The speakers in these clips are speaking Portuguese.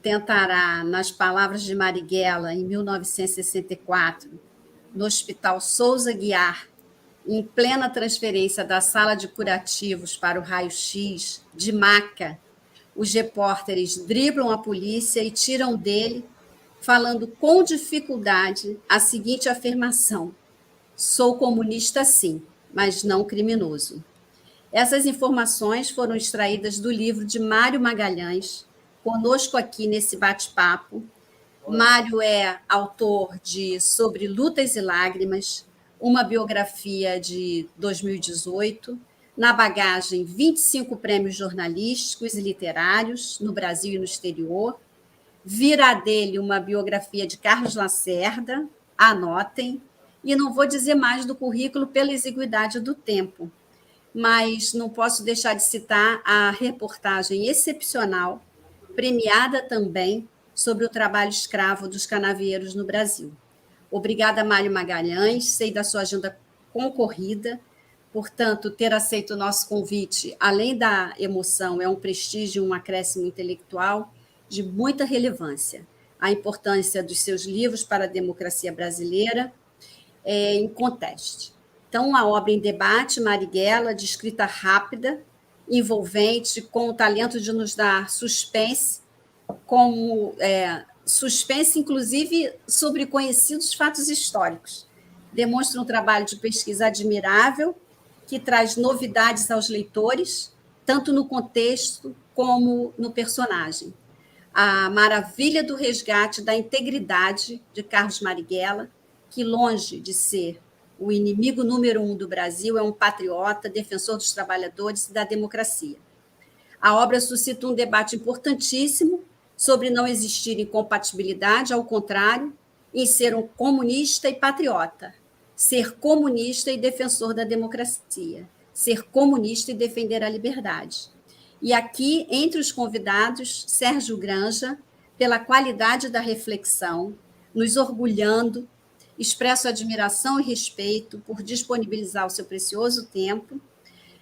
tentará, nas palavras de Marighella, em 1964, no Hospital Souza Guiar, em plena transferência da sala de curativos para o raio-x, de maca, os repórteres driblam a polícia e tiram dele, falando com dificuldade, a seguinte afirmação: sou comunista sim, mas não criminoso. Essas informações foram extraídas do livro de Mário Magalhães, conosco aqui nesse bate-papo. Mário é autor de Sobre Lutas e Lágrimas, uma biografia de 2018, na bagagem 25 prêmios jornalísticos e literários no Brasil e no exterior. Virá dele uma biografia de Carlos Lacerda, anotem, e não vou dizer mais do currículo pela exiguidade do tempo, mas não posso deixar de citar a reportagem excepcional, premiada também, sobre o trabalho escravo dos canavieiros no Brasil. Obrigada, Mário Magalhães, sei da sua agenda concorrida, portanto, ter aceito o nosso convite, além da emoção, é um prestígio, um acréscimo intelectual de muita relevância. A importância dos seus livros para a democracia brasileira é inconteste. Então, a obra em debate, Marighella, de escrita rápida, envolvente, com o talento de nos dar suspense, suspense, inclusive, sobre conhecidos fatos históricos. Demonstra um trabalho de pesquisa admirável, que traz novidades aos leitores, tanto no contexto como no personagem. A maravilha do resgate da integridade de Carlos Marighella, que, longe de ser o inimigo número 1 do Brasil, é um patriota, defensor dos trabalhadores e da democracia. A obra suscita um debate importantíssimo sobre não existir incompatibilidade, ao contrário, em ser um comunista e patriota, ser comunista e defensor da democracia, ser comunista e defender a liberdade. E aqui, entre os convidados, Sérgio Granja, pela qualidade da reflexão, nos orgulhando, expresso admiração e respeito por disponibilizar o seu precioso tempo.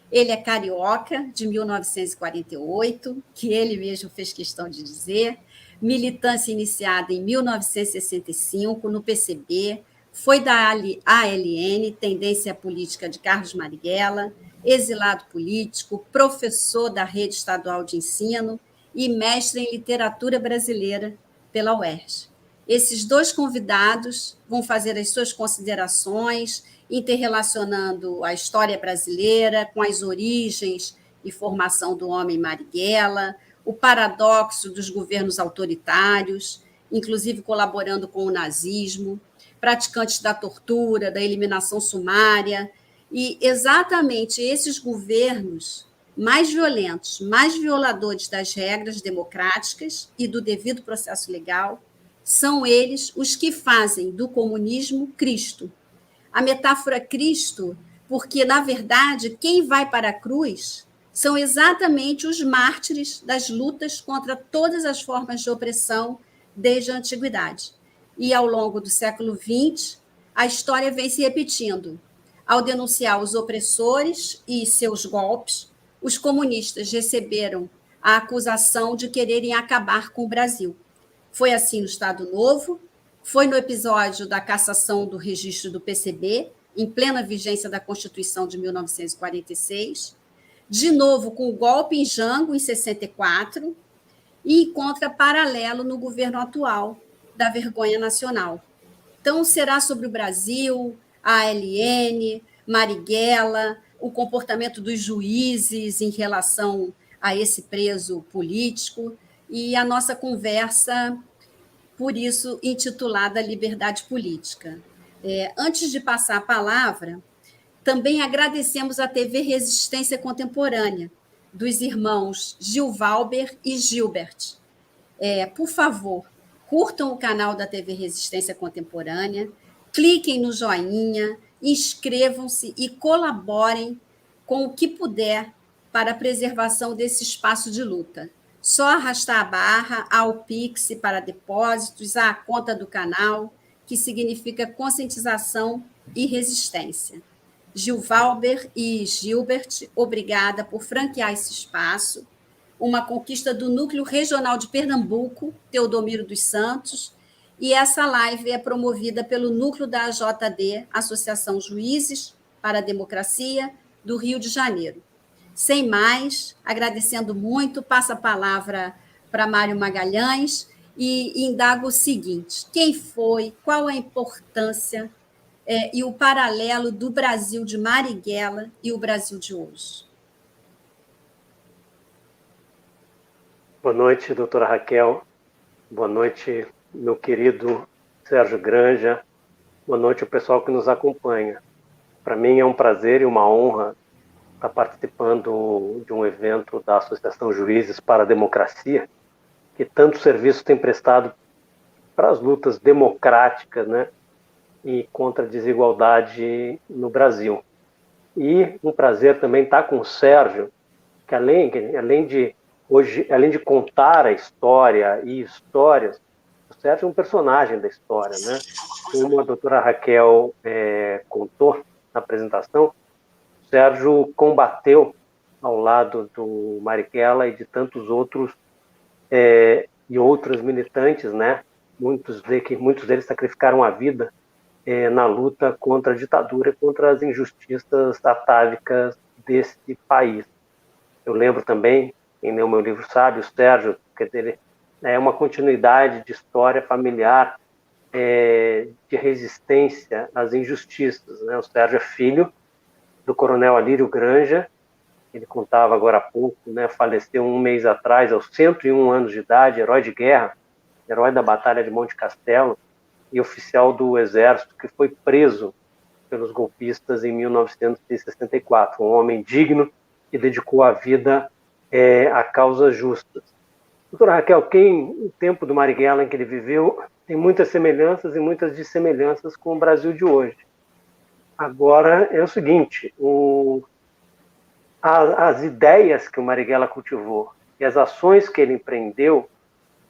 Ele é carioca, de 1948, que ele mesmo fez questão de dizer, militância iniciada em 1965 no PCB, foi da ALN, Tendência Política de Carlos Marighella, exilado político, professor da Rede Estadual de Ensino e mestre em Literatura Brasileira pela UERJ. Esses dois convidados vão fazer as suas considerações, interrelacionando a história brasileira com as origens e formação do homem Marighella, o paradoxo dos governos autoritários, inclusive colaborando com o nazismo, praticantes da tortura, da eliminação sumária, e exatamente esses governos mais violentos, mais violadores das regras democráticas e do devido processo legal, são eles os que fazem do comunismo Cristo. A metáfora Cristo, porque, na verdade, quem vai para a cruz são exatamente os mártires das lutas contra todas as formas de opressão desde a antiguidade. E, ao longo do século XX, a história vem se repetindo. Ao denunciar os opressores e seus golpes, os comunistas receberam a acusação de quererem acabar com o Brasil. Foi assim no Estado Novo, foi no episódio da cassação do registro do PCB, em plena vigência da Constituição de 1946, de novo com o golpe em Jango, em 64, e encontra paralelo no governo atual da vergonha nacional. Então, será sobre o Brasil, a ALN, Marighella, o comportamento dos juízes em relação a esse preso político, e a nossa conversa, por isso, intitulada Liberdade Política. Antes de passar a palavra, também agradecemos à TV Resistência Contemporânea, dos irmãos Gil Valber e Gilbert. Por favor, curtam o canal da TV Resistência Contemporânea, cliquem no joinha, inscrevam-se e colaborem com o que puder para a preservação desse espaço de luta. Só arrastar a barra ao Pix para depósitos, à conta do canal, que significa conscientização e resistência. Gil Valber e Gilbert, obrigada por franquear esse espaço. uma conquista do Núcleo Regional de Pernambuco, Teodomiro dos Santos, e essa live é promovida pelo núcleo da AJD, Associação Juízes para a Democracia, do Rio de Janeiro. Sem mais, agradecendo muito, passo a palavra para Mário Magalhães e indago o seguinte: quem foi, qual a importância e o paralelo do Brasil de Marighella e o Brasil de hoje? Boa noite, doutora Raquel. Boa noite, meu querido Sérgio Granja. Boa noite ao pessoal que nos acompanha. Para mim é um prazer e uma honra estar participando de um evento da Associação Juízes para a Democracia, que tanto serviço tem prestado para as lutas democráticas, né, e contra a desigualdade no Brasil. E um prazer também estar com o Sérgio, que além de contar a história e histórias, o Sérgio é um personagem da história, né? Como a doutora Raquel contou na apresentação, o Sérgio combateu ao lado do Marighella e de tantos outros e outros militantes, né? Muitos deles sacrificaram a vida na luta contra a ditadura e contra as injustiças atávicas desse país. Eu lembro também, quem leu meu livro sabe, o Sérgio, quer dizer, é uma continuidade de história familiar, de resistência às injustiças, né? O Sérgio é filho do coronel Alírio Granja, ele contava agora há pouco, né? Faleceu um mês atrás, aos 101 anos de idade, herói de guerra, herói da Batalha de Monte Castelo e oficial do Exército, que foi preso pelos golpistas em 1964, um homem digno que dedicou a vida a causas justas. Doutora Raquel, o tempo do Marighella em que ele viveu tem muitas semelhanças e muitas dissemelhanças com o Brasil de hoje. Agora é o seguinte, as ideias que o Marighella cultivou e as ações que ele empreendeu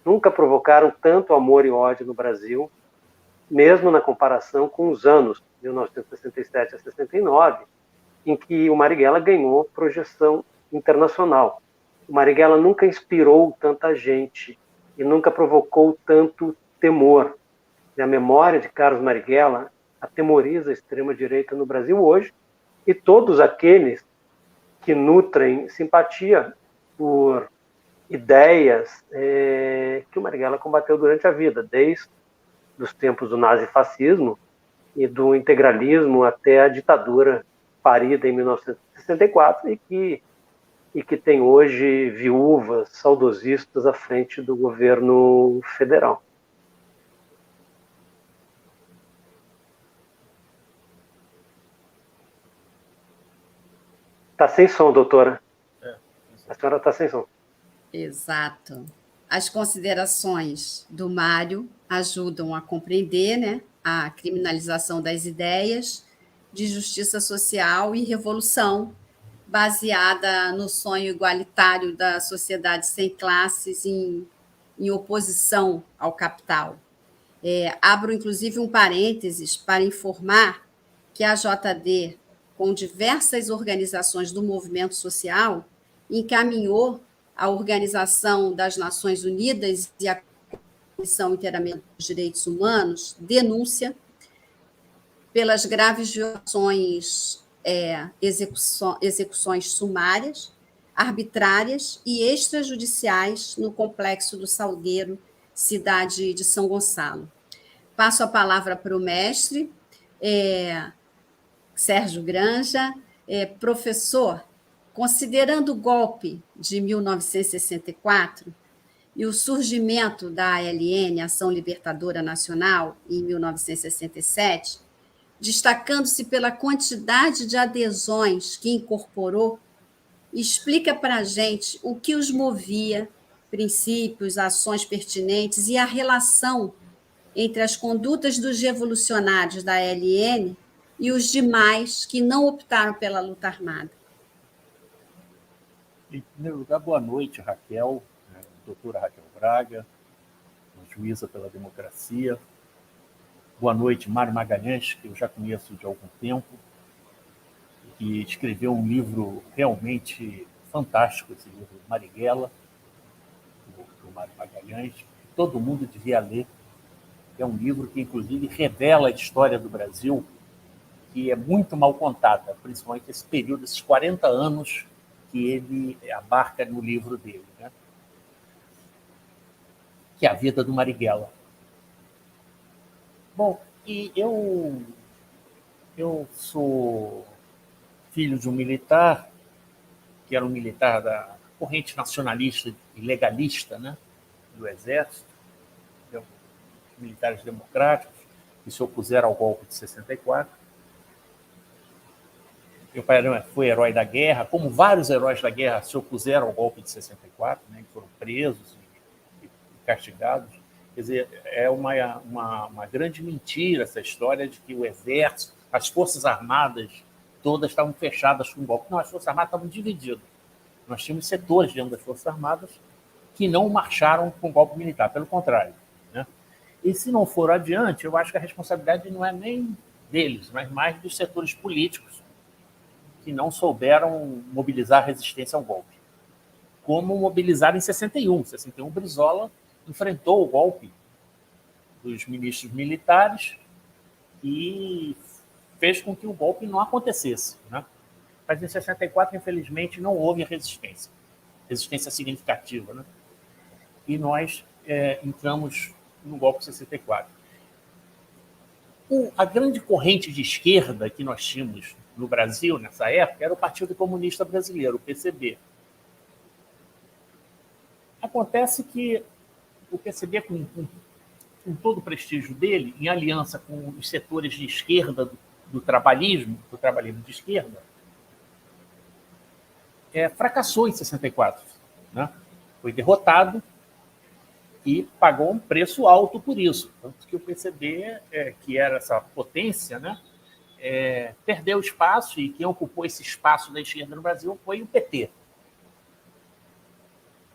nunca provocaram tanto amor e ódio no Brasil, mesmo na comparação com os anos 1967 a 69, em que o Marighella ganhou projeção internacional. O Marighella nunca inspirou tanta gente e nunca provocou tanto temor. E a memória de Carlos Marighella atemoriza a extrema-direita no Brasil hoje e todos aqueles que nutrem simpatia por ideias que o Marighella combateu durante a vida, desde os tempos do nazifascismo e do integralismo até a ditadura parida em 1964 e que tem hoje viúvas saudosistas à frente do governo federal. Está sem som, doutora. A senhora está sem som. Exato. As considerações do Mário ajudam a compreender, né, a criminalização das ideias de justiça social e revolução, baseada no sonho igualitário da sociedade sem classes, em oposição ao capital. Abro, inclusive, um parênteses para informar que a JD, com diversas organizações do movimento social, encaminhou à Organização das Nações Unidas e à Comissão Interamericana dos Direitos Humanos denúncia pelas graves violações, execuções sumárias, arbitrárias e extrajudiciais no Complexo do Salgueiro, cidade de São Gonçalo. Passo a palavra para o mestre, Sérgio Granja. Professor, considerando o golpe de 1964 e o surgimento da ALN, Ação Libertadora Nacional, em 1967, destacando-se pela quantidade de adesões que incorporou, explica para a gente o que os movia, princípios, ações pertinentes e a relação entre as condutas dos revolucionários da ALN e os demais que não optaram pela luta armada. Em primeiro lugar, boa noite, Raquel, doutora Raquel Braga, juíza pela democracia. Boa noite, Mário Magalhães, que eu já conheço de algum tempo, que escreveu um livro realmente fantástico, esse livro Marighella, do Mário Magalhães, que todo mundo devia ler. É um livro que, inclusive, revela a história do Brasil, que é muito mal contada, principalmente esse período, esses 40 anos que ele abarca no livro dele, né? Que é a vida do Marighella. Bom, e eu sou filho de um militar, que era um militar da corrente nacionalista e legalista, né, do Exército, militares democráticos, que se opuseram ao golpe de 64. Meu pai foi herói da guerra, como vários heróis da guerra se opuseram ao golpe de 64, né, que foram presos e castigados. Quer dizer, é uma grande mentira essa história de que o Exército, as Forças Armadas, todas estavam fechadas com o golpe. Não, as Forças Armadas estavam divididas. Nós tínhamos setores dentro das Forças Armadas que não marcharam com o golpe militar, pelo contrário, né? E se não for adiante, eu acho que a responsabilidade não é nem deles, mas mais dos setores políticos que não souberam mobilizar a resistência ao golpe. Como mobilizar em 61. Em 61, Brizola enfrentou o golpe dos ministros militares e fez com que o golpe não acontecesse, né? Mas em 64, infelizmente, não houve resistência significativa, né? E nós entramos no golpe de 64. A grande corrente de esquerda que nós tínhamos no Brasil, nessa época, era o Partido Comunista Brasileiro, o PCB. Acontece que o PCB, com todo o prestígio dele, em aliança com os setores de esquerda do trabalhismo de esquerda, fracassou em 64, né? Foi derrotado e pagou um preço alto por isso. Tanto que o PCB, que era essa potência, né, perdeu espaço, e quem ocupou esse espaço da esquerda no Brasil foi o PT.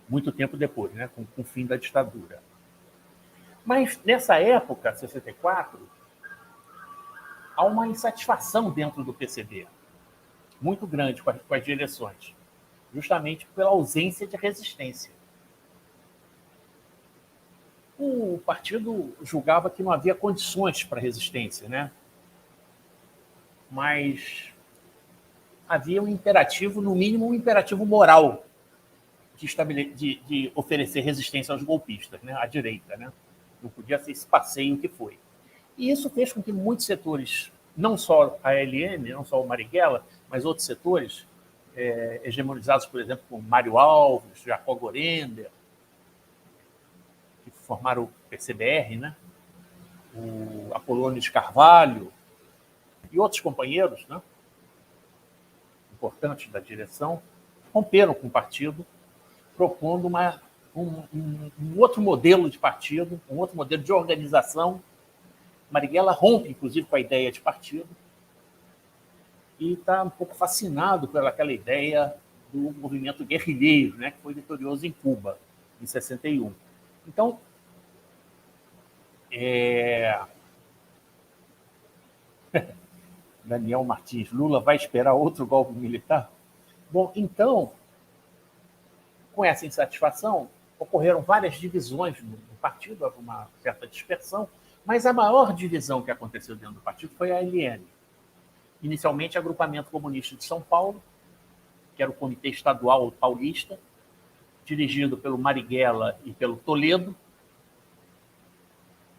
Muito tempo depois, né, com o fim da ditadura. Mas, nessa época, 64, há uma insatisfação dentro do PCB, muito grande com as direções, justamente pela ausência de resistência. O partido julgava que não havia condições para resistência, né? Mas havia um imperativo, no mínimo um imperativo moral, de oferecer resistência aos golpistas, né? À direita, né? Não podia ser esse passeio que foi. E isso fez com que muitos setores, não só a ALN, não só o Marighella, mas outros setores, hegemonizados, por exemplo, por Mário Alves, Jacó Gorender, que formaram o PCBR, né? O Apolônio de Carvalho e outros companheiros, né, importantes da direção, romperam com o partido, propondo um outro modelo de partido, um outro modelo de organização. Marighella rompe, inclusive, com a ideia de partido e está um pouco fascinado pelaquela ideia do movimento guerrilheiro, né, que foi vitorioso em Cuba, em 61. Então, Daniel Martins, Lula vai esperar outro golpe militar? Bom, então, com essa insatisfação, ocorreram várias divisões no partido, houve uma certa dispersão, mas a maior divisão que aconteceu dentro do partido foi a ALN. Inicialmente, o Agrupamento Comunista de São Paulo, que era o Comitê Estadual Paulista, dirigido pelo Marighella e pelo Toledo.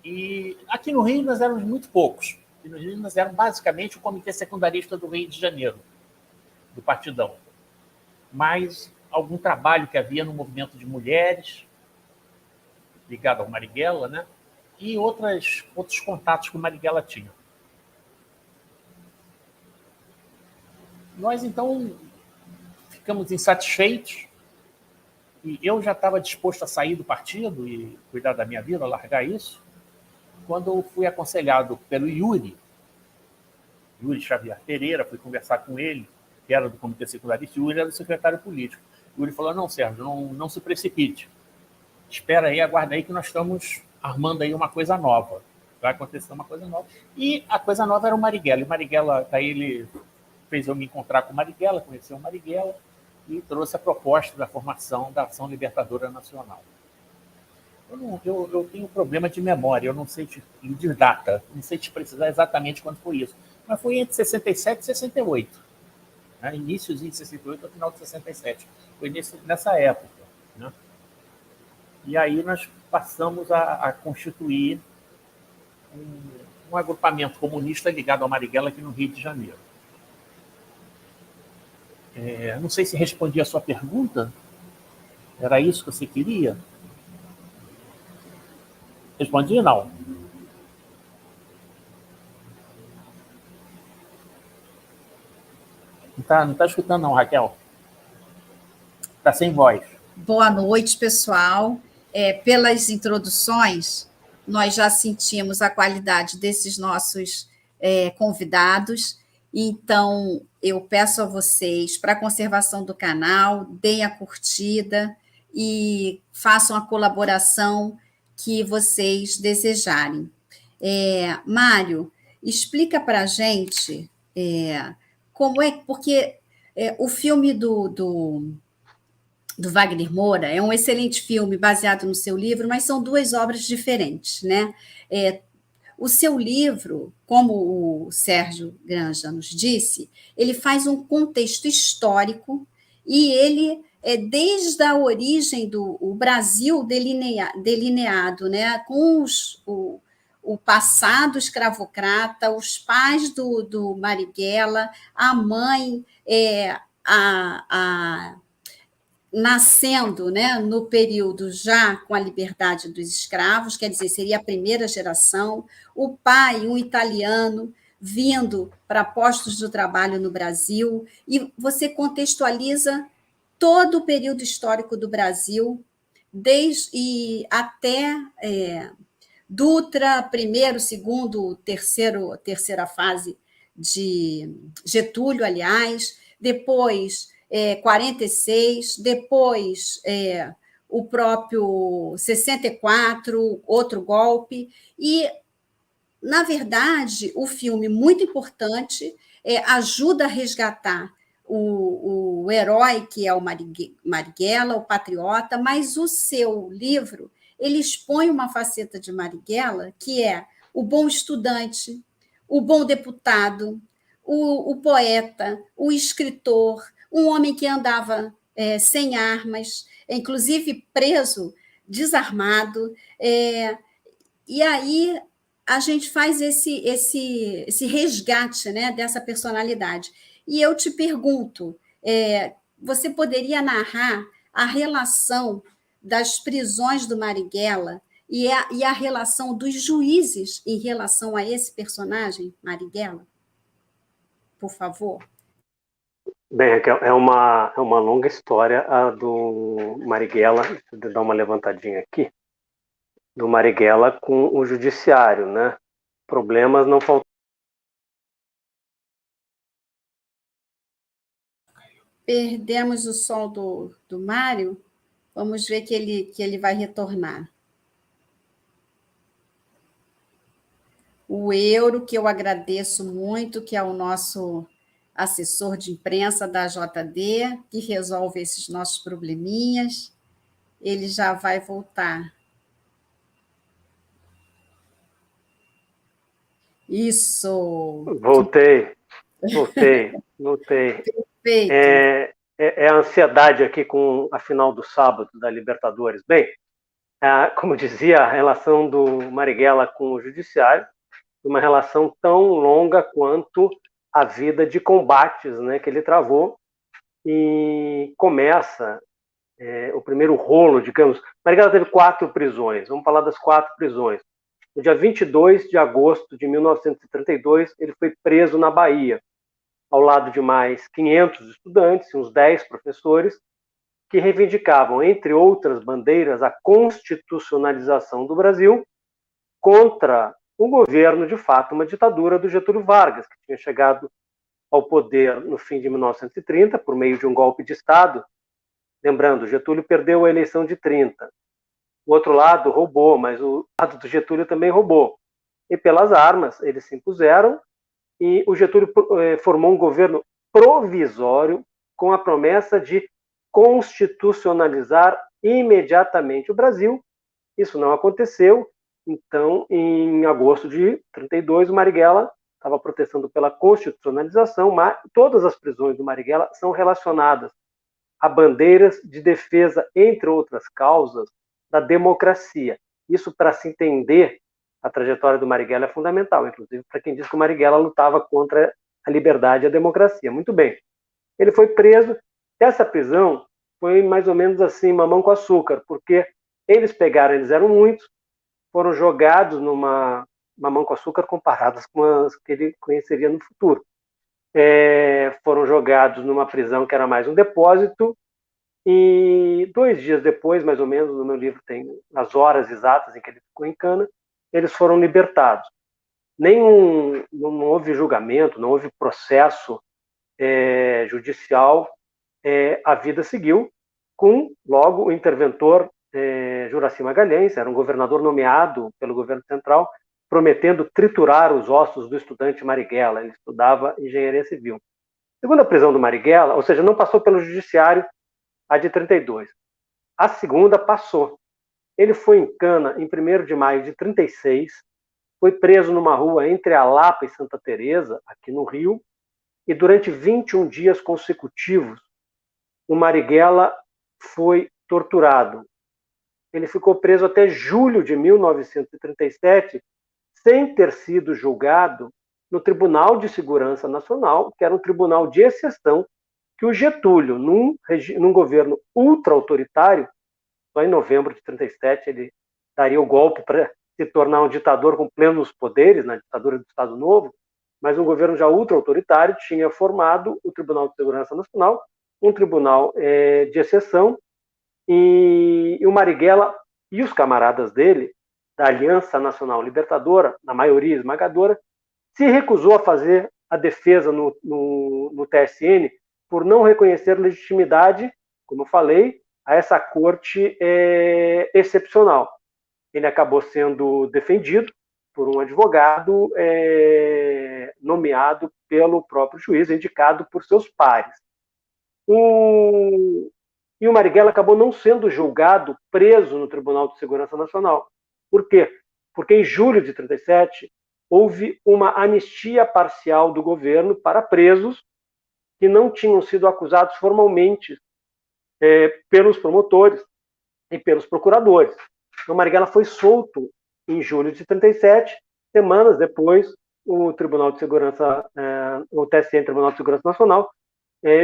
E aqui no Rio nós éramos muito poucos. Aqui no Rio nós éramos basicamente o Comitê Secundarista do Rio de Janeiro, do Partidão. Mas algum trabalho que havia no movimento de mulheres, ligado ao Marighella, né? E outros contatos que o Marighella tinha. Nós, então, ficamos insatisfeitos, e eu já estava disposto a sair do partido e cuidar da minha vida, largar isso, quando eu fui aconselhado pelo Yuri Xavier Pereira, fui conversar com ele, que era do Comitê Secundarista, e o Yuri era o secretário político. O Yuri falou: não, Sérgio, não se precipite. Espera aí, aguarda aí que nós estamos armando aí uma coisa nova. Vai acontecer uma coisa nova. E a coisa nova era o Marighella. E o Marighella, daí ele fez eu me encontrar com o Marighella, conhecer o Marighella, e trouxe a proposta da formação da Ação Libertadora Nacional. Eu tenho problema de memória, eu não sei de data, não sei te precisar exatamente quando foi isso. Mas foi entre 67 e 68. Né? Iníciozinho de 68 ao final de 67. Foi nessa época. Né? E aí nós passamos a constituir um agrupamento comunista ligado ao Marighella aqui no Rio de Janeiro. Não sei se respondi a sua pergunta. Era isso que você queria? Respondi, não? Não tá escutando não, Raquel. Está sem voz. Boa noite, pessoal. Pelas introduções, nós já sentimos a qualidade desses nossos convidados. Então, eu peço a vocês, para a conservação do canal, deem a curtida e façam a colaboração que vocês desejarem. Mário, explica para a gente como é, porque o filme do Wagner Moura é um excelente filme baseado no seu livro, mas são duas obras diferentes, né? O seu livro, como o Sérgio Granja nos disse, ele faz um contexto histórico e ele desde a origem do Brasil delineado, né, com o passado escravocrata, os pais do Marighella, a mãe nascendo, né, no período já com a liberdade dos escravos, quer dizer, seria a primeira geração, o pai, um italiano, vindo para postos de trabalho no Brasil, e você contextualiza todo o período histórico do Brasil, desde até Dutra, primeiro, segundo, terceira fase de Getúlio, aliás, depois 46, depois o próprio 64, outro golpe, e, na verdade, o filme, muito importante, ajuda a resgatar o herói, que é o Marighella, o patriota, mas o seu livro, ele expõe uma faceta de Marighella, que é o bom estudante, o bom deputado, o poeta, o escritor, um homem que andava sem armas, inclusive preso, desarmado, e aí a gente faz esse resgate, né, dessa personalidade. E eu te pergunto, você poderia narrar a relação das prisões do Marighella e a relação dos juízes em relação a esse personagem, Marighella? Por favor. Bem, Raquel, é uma longa história a do Marighella, deixa eu dar uma levantadinha aqui, do Marighella com o judiciário, né? Problemas não faltam. Perdemos o som do Mário, vamos ver que ele vai retornar. O Euro, que eu agradeço muito, que é o nosso assessor de imprensa da JD, que resolve esses nossos probleminhas, ele já vai voltar. Isso! Voltei. Perfeito. É a ansiedade aqui com a final do sábado da Libertadores. Bem, como dizia, a relação do Marighella com o judiciário, uma relação tão longa quanto a vida de combates, né, que ele travou, e começa o primeiro rolo, digamos. Marighella teve 4 prisões, vamos falar das 4 prisões. No dia 22 de agosto de 1932, ele foi preso na Bahia, ao lado de mais 500 estudantes, uns 10 professores, que reivindicavam, entre outras bandeiras, a constitucionalização do Brasil contra o governo, de fato, uma ditadura do Getúlio Vargas, que tinha chegado ao poder no fim de 1930, por meio de um golpe de Estado. Lembrando, Getúlio perdeu a eleição de 30. O outro lado roubou, mas o lado do Getúlio também roubou. E pelas armas, eles se impuseram, e o Getúlio formou um governo provisório com a promessa de constitucionalizar imediatamente o Brasil Isso não aconteceu, então, em agosto de 32, o Marighella estava protestando pela constitucionalização, mas todas as prisões do Marighella são relacionadas a bandeiras de defesa, entre outras causas, da democracia. Isso, para se entender a trajetória do Marighella, é fundamental, inclusive para quem diz que o Marighella lutava contra a liberdade e a democracia. Muito bem. Ele foi preso. Essa prisão foi mais ou menos assim, mamão com açúcar, porque eles eram muitos, foram jogados numa mamão com açúcar comparadas com as que ele conheceria no futuro. Foram jogados numa prisão que era mais um depósito, e 2 dias depois, mais ou menos, no meu livro tem as horas exatas em que ele ficou em cana, eles foram libertados. Não houve julgamento, não houve processo judicial, a vida seguiu com, logo, o interventor Juracy Magalhães, era um governador nomeado pelo governo central, prometendo triturar os ossos do estudante Marighella. Ele estudava engenharia civil. Segunda prisão do Marighella, ou seja, não passou pelo judiciário, a de 32. A segunda passou. Ele foi em cana em 1º de maio de 36, foi preso numa rua entre a Lapa e Santa Teresa, aqui no Rio, e durante 21 dias consecutivos, o Marighella foi torturado. Ele ficou preso até julho de 1937, sem ter sido julgado no Tribunal de Segurança Nacional, que era um tribunal de exceção, que o Getúlio, num governo ultra-autoritário, só em novembro de 37 ele daria o golpe para se tornar um ditador com plenos poderes, na ditadura do Estado Novo, mas um governo já ultra-autoritário tinha formado o Tribunal de Segurança Nacional, um tribunal de exceção, e o Marighella e os camaradas dele, da Aliança Nacional Libertadora, na maioria esmagadora, se recusou a fazer a defesa no TSN por não reconhecer legitimidade, como eu falei, a essa corte excepcional. Ele acabou sendo defendido por um advogado nomeado pelo próprio juiz, indicado por seus pares. E o Marighella acabou não sendo julgado, preso no Tribunal de Segurança Nacional. Por quê? Porque em julho de 37 houve uma anistia parcial do governo para presos que não tinham sido acusados formalmente pelos promotores e pelos procuradores. Então, Marighella foi solto em julho de 37, semanas depois, o Tribunal de Segurança, o TSN, Tribunal de Segurança Nacional,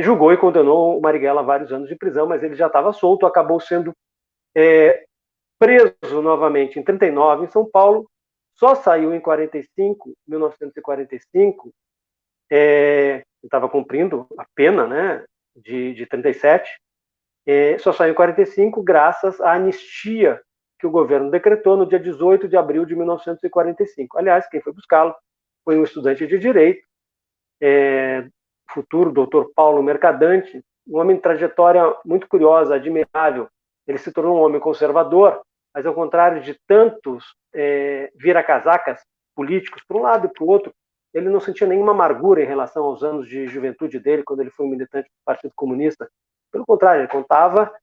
julgou e condenou o Marighella a vários anos de prisão, mas ele já estava solto, acabou sendo preso novamente em 39 em São Paulo, só saiu em 1945, estava cumprindo a pena, né, de 37, só saiu em 45 graças à anistia que o governo decretou no dia 18 de abril de 1945. Aliás, quem foi buscá-lo foi um estudante de Direito, futuro doutor Paulo Mercadante, um homem de trajetória muito curiosa, admirável. Ele se tornou um homem conservador, mas ao contrário de tantos vira-casacas políticos, para um lado e para o outro, ele não sentia nenhuma amargura em relação aos anos de juventude dele, quando ele foi um militante do Partido Comunista. Pelo contrário, ele contava,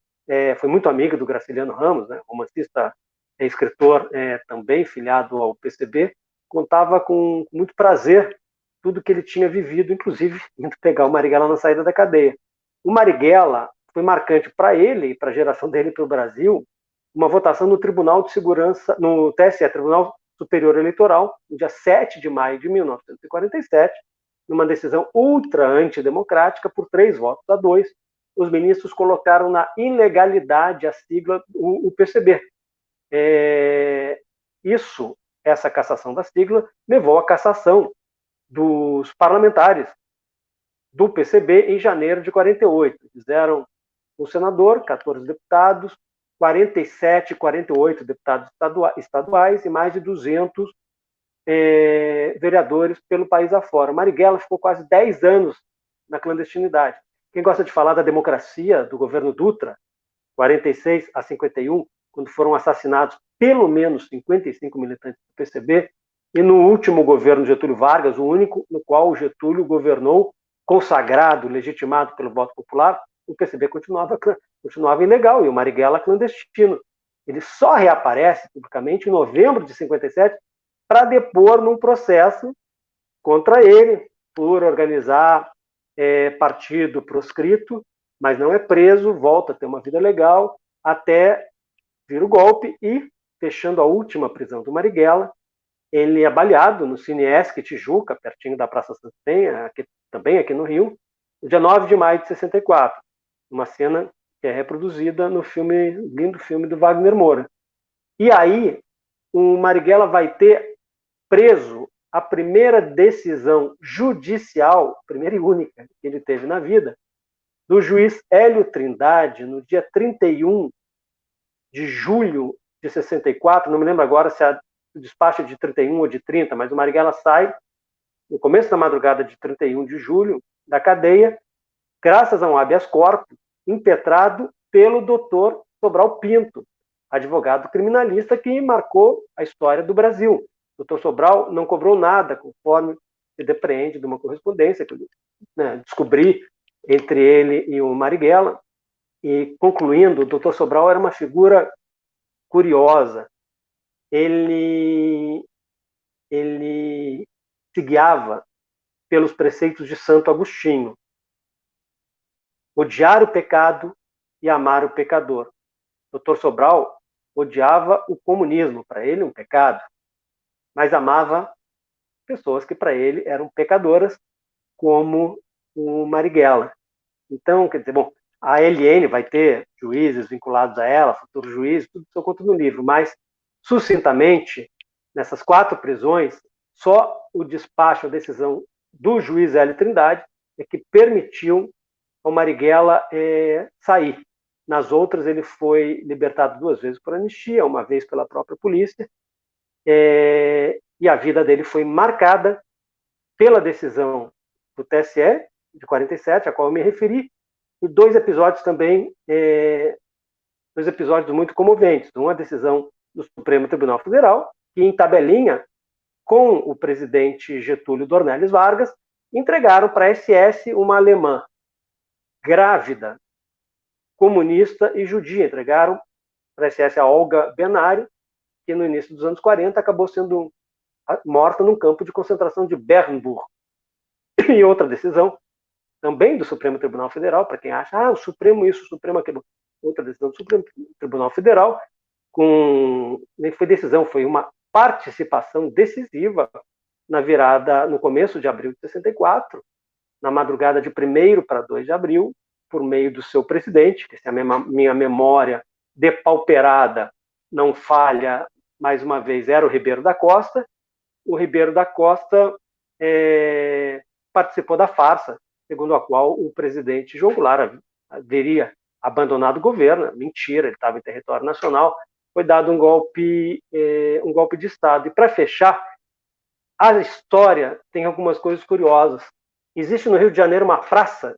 foi muito amigo do Graciliano Ramos, né, romancista e escritor também filiado ao PCB, contava com muito prazer tudo que ele tinha vivido, inclusive indo pegar o Marighella na saída da cadeia. O Marighella foi marcante para ele e para a geração dele para o Brasil, uma votação no Tribunal de Segurança, no TSE, Tribunal Superior Eleitoral, no dia 7 de maio de 1947, numa decisão ultra antidemocrática, por 3-2, os ministros colocaram na ilegalidade a sigla, o PCB. Essa cassação da sigla levou à cassação dos parlamentares do PCB em janeiro de 48. Fizeram um senador, 14 deputados, 47, 48 deputados estaduais e mais de 200 vereadores pelo país afora. Marighella ficou quase 10 anos na clandestinidade. Quem gosta de falar da democracia do governo Dutra, 46 a 51, quando foram assassinados pelo menos 55 militantes do PCB, e no último governo Getúlio Vargas, o único no qual o Getúlio governou, consagrado, legitimado pelo voto popular, o PCB continuava ilegal e o Marighella clandestino. Ele só reaparece publicamente em novembro de 57 para depor num processo contra ele por organizar partido proscrito, mas não é preso, volta a ter uma vida legal até vir o golpe e, fechando a última prisão do Marighella, ele é baleado no Cine-Esq Tijuca, pertinho da Praça Santa Penha, também aqui no Rio, no dia 9 de maio de 64. Uma cena que é reproduzida no lindo filme do Wagner Moura. E aí, o Marighella vai ter preso a primeira decisão judicial, primeira e única que ele teve na vida, do juiz Hélio Trindade, no dia 31 de julho de 64, não me lembro agora se o despacho é de 31 ou de 30, mas o Marighella sai no começo da madrugada de 31 de julho da cadeia, graças a um habeas corpus impetrado pelo doutor Sobral Pinto, advogado criminalista que marcou a história do Brasil. O doutor Sobral não cobrou nada, conforme se depreende de uma correspondência que eu descobri entre ele e o Marighella. E, concluindo, o doutor Sobral era uma figura curiosa. Ele se guiava pelos preceitos de Santo Agostinho. Odiar o pecado e amar o pecador. O doutor Sobral odiava o comunismo, para ele um pecado, mas amava pessoas que para ele eram pecadoras, como o Marighella. Então, quer dizer, bom, a LN vai ter juízes vinculados a ela, futuros juízes, tudo isso eu conto no livro, mas, sucintamente, nessas 4 prisões, só o despacho, a decisão do juiz Hélio Trindade é que permitiu ao Marighella sair. Nas outras, ele foi libertado 2 vezes por anistia, uma vez pela própria polícia, e a vida dele foi marcada pela decisão do TSE, de 47, a qual eu me referi, e 2 episódios também, 2 episódios muito comoventes. Uma decisão do Supremo Tribunal Federal, que em tabelinha, com o presidente Getúlio Dornelles Vargas, entregaram para a SS uma alemã grávida, comunista e judia. Entregaram para a SS a Olga Benário, que no início dos anos 40 acabou sendo morta num campo de concentração de Bernburg. E outra decisão, também do Supremo Tribunal Federal, para quem acha, o Supremo isso, o Supremo aquilo. Outra decisão do Supremo Tribunal Federal, nem foi decisão, foi uma participação decisiva na virada, no começo de abril de 64, na madrugada de 1º para 2 de abril, por meio do seu presidente, que se a minha memória depauperada não falha, mais uma vez, era o Ribeiro da Costa. O Ribeiro da Costa participou da farsa, segundo a qual o presidente João Goulart haveria abandonado o governo. Mentira, ele estava em território nacional. Foi dado um golpe de Estado. E, para fechar, a história tem algumas coisas curiosas. Existe no Rio de Janeiro uma praça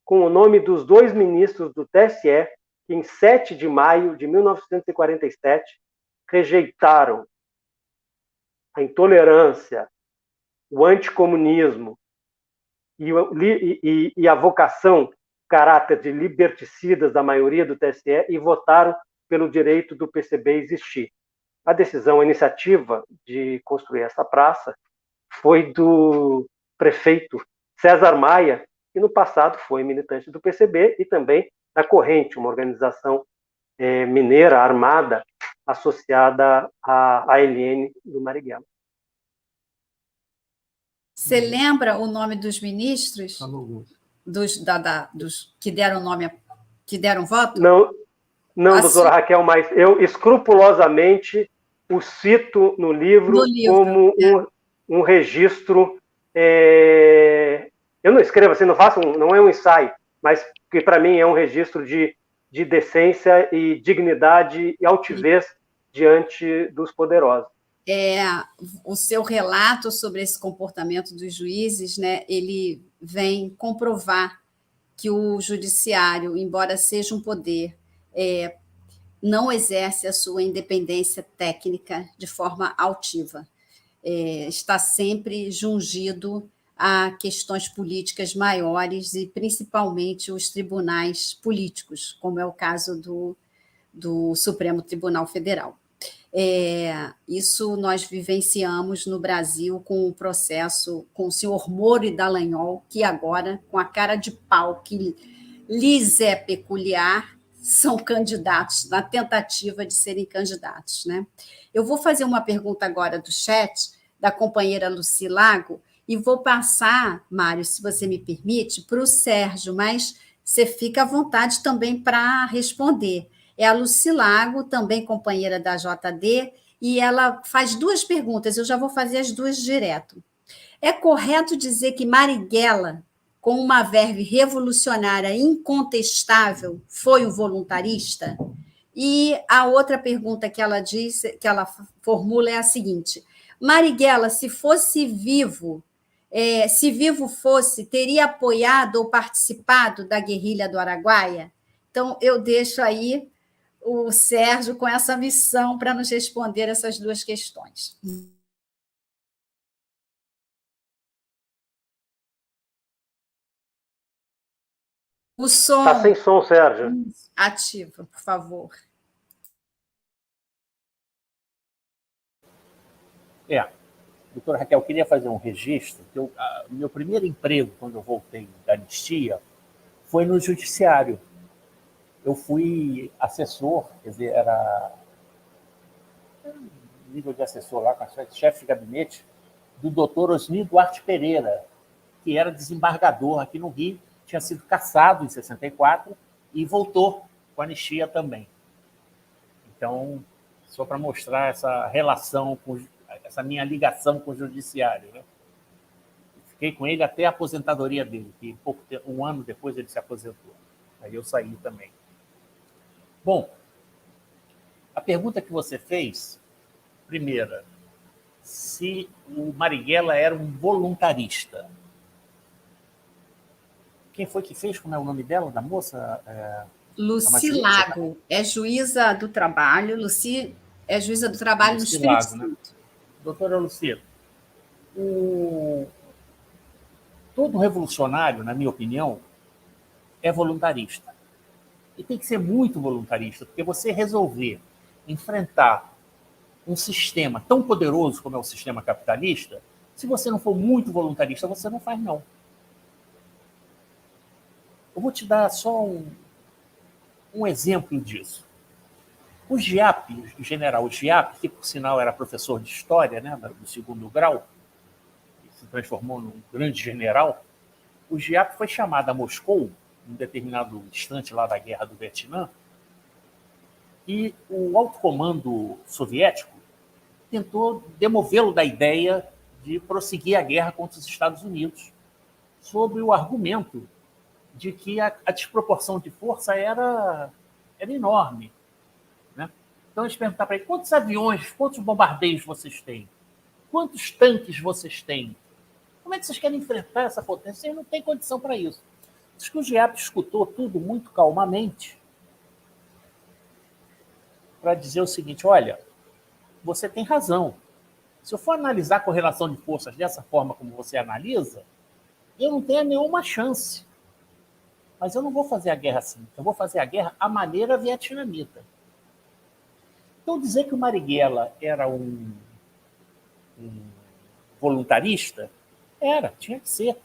com o nome dos 2 ministros do TSE que, em 7 de maio de 1947, rejeitaram a intolerância, o anticomunismo e a vocação, caráter de liberticidas da maioria do TSE e votaram pelo direito do PCB existir. A decisão, a iniciativa de construir essa praça foi do prefeito César Maia, que no passado foi militante do PCB e também da Corrente, uma organização mineira armada associada à LN do Marighella. Você lembra o nome dos ministros? Dos que deram nome, que deram voto? Não, doutora Raquel, mas eu escrupulosamente o cito no livro como um registro. Eu não escrevo assim, não é um ensaio, mas que para mim é um registro de decência e dignidade e altivez diante dos poderosos. O seu relato sobre esse comportamento dos juízes, né, ele vem comprovar que o judiciário, embora seja um poder, não exerce a sua independência técnica de forma altiva. Está sempre jungido a questões políticas maiores e, principalmente, os tribunais políticos, como é o caso do Supremo Tribunal Federal. Isso nós vivenciamos no Brasil com o processo com o senhor Moro e Dallagnol, que agora, com a cara de pau que lhes é peculiar, são candidatos, na tentativa de serem candidatos, né? Eu vou fazer uma pergunta agora do chat, da companheira Lucy Lago, e vou passar, Mário, se você me permite, para o Sérgio, mas você fica à vontade também para responder. É a Lucy Lago, também companheira da JD, e ela faz duas perguntas, eu já vou fazer as duas direto. É correto dizer que Marighella, com uma verve revolucionária incontestável, foi um voluntarista? E a outra pergunta que ela diz, que ela formula é a seguinte: Marighella, se fosse vivo, se vivo fosse, teria apoiado ou participado da guerrilha do Araguaia? Então, eu deixo aí o Sérgio com essa missão para nos responder essas duas questões. O som. Está sem som, Sérgio. Ativa, por favor. Doutora Raquel, eu queria fazer um registro. Meu primeiro emprego, quando eu voltei da anistia, foi no judiciário. Eu fui assessor, quer dizer, era nível de assessor lá, com a chefe de gabinete do doutor Osni Duarte Pereira, que era desembargador aqui no Rio, tinha sido cassado em 64 e voltou com a anistia também. Então, só para mostrar essa relação, essa minha ligação com o judiciário, né? Fiquei com ele até a aposentadoria dele, que um ano depois ele se aposentou. Aí eu saí também. Bom, a pergunta que você fez, primeira, se o Marighella era um voluntarista. Quem foi que fez? Como é o nome dela, da moça? Lucy Lago, é juíza do trabalho. Lucy é juíza do trabalho no Espírito Santo. Né? Doutora Lucy, todo revolucionário, na minha opinião, é voluntarista. E tem que ser muito voluntarista, porque você resolver enfrentar um sistema tão poderoso como é o sistema capitalista, se você não for muito voluntarista, você não faz, não. Eu vou te dar só um exemplo disso. O Giap, o general Giap, que por sinal era professor de história, né, do segundo grau, que se transformou num grande general, o Giap foi chamado a Moscou, em um determinado instante lá da Guerra do Vietnã, e o alto comando soviético tentou demovê-lo da ideia de prosseguir a guerra contra os Estados Unidos, sob o argumento de que a desproporção de força era enorme. Né? Então, eles perguntaram para ele: quantos aviões, quantos bombardeios vocês têm? Quantos tanques vocês têm? Como é que vocês querem enfrentar essa potência? Vocês não têm condição para isso. Diz que o Giap escutou tudo muito calmamente para dizer o seguinte: olha, você tem razão. Se eu for analisar a correlação de forças dessa forma como você analisa, eu não tenho nenhuma chance. Mas eu não vou fazer a guerra assim. Eu vou fazer a guerra à maneira vietnamita. Então, dizer que o Marighella era um voluntarista, tinha que ser.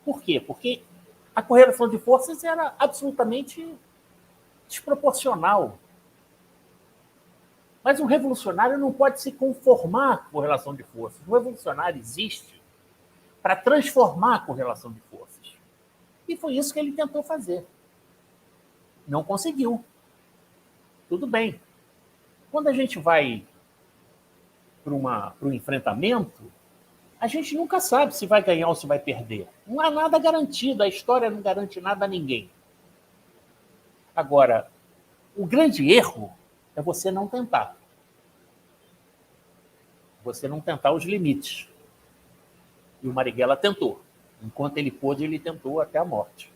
Por quê? Porque a correlação de forças era absolutamente desproporcional. Mas um revolucionário não pode se conformar com a correlação de forças. O revolucionário existe para transformar a correlação de forças. E foi isso que ele tentou fazer. Não conseguiu. Tudo bem. Quando a gente vai para um enfrentamento, a gente nunca sabe se vai ganhar ou se vai perder. Não há nada garantido. A história não garante nada a ninguém. Agora, o grande erro é você não tentar. Você não tentar os limites. E o Marighella tentou. Enquanto ele pôde, ele tentou até a morte.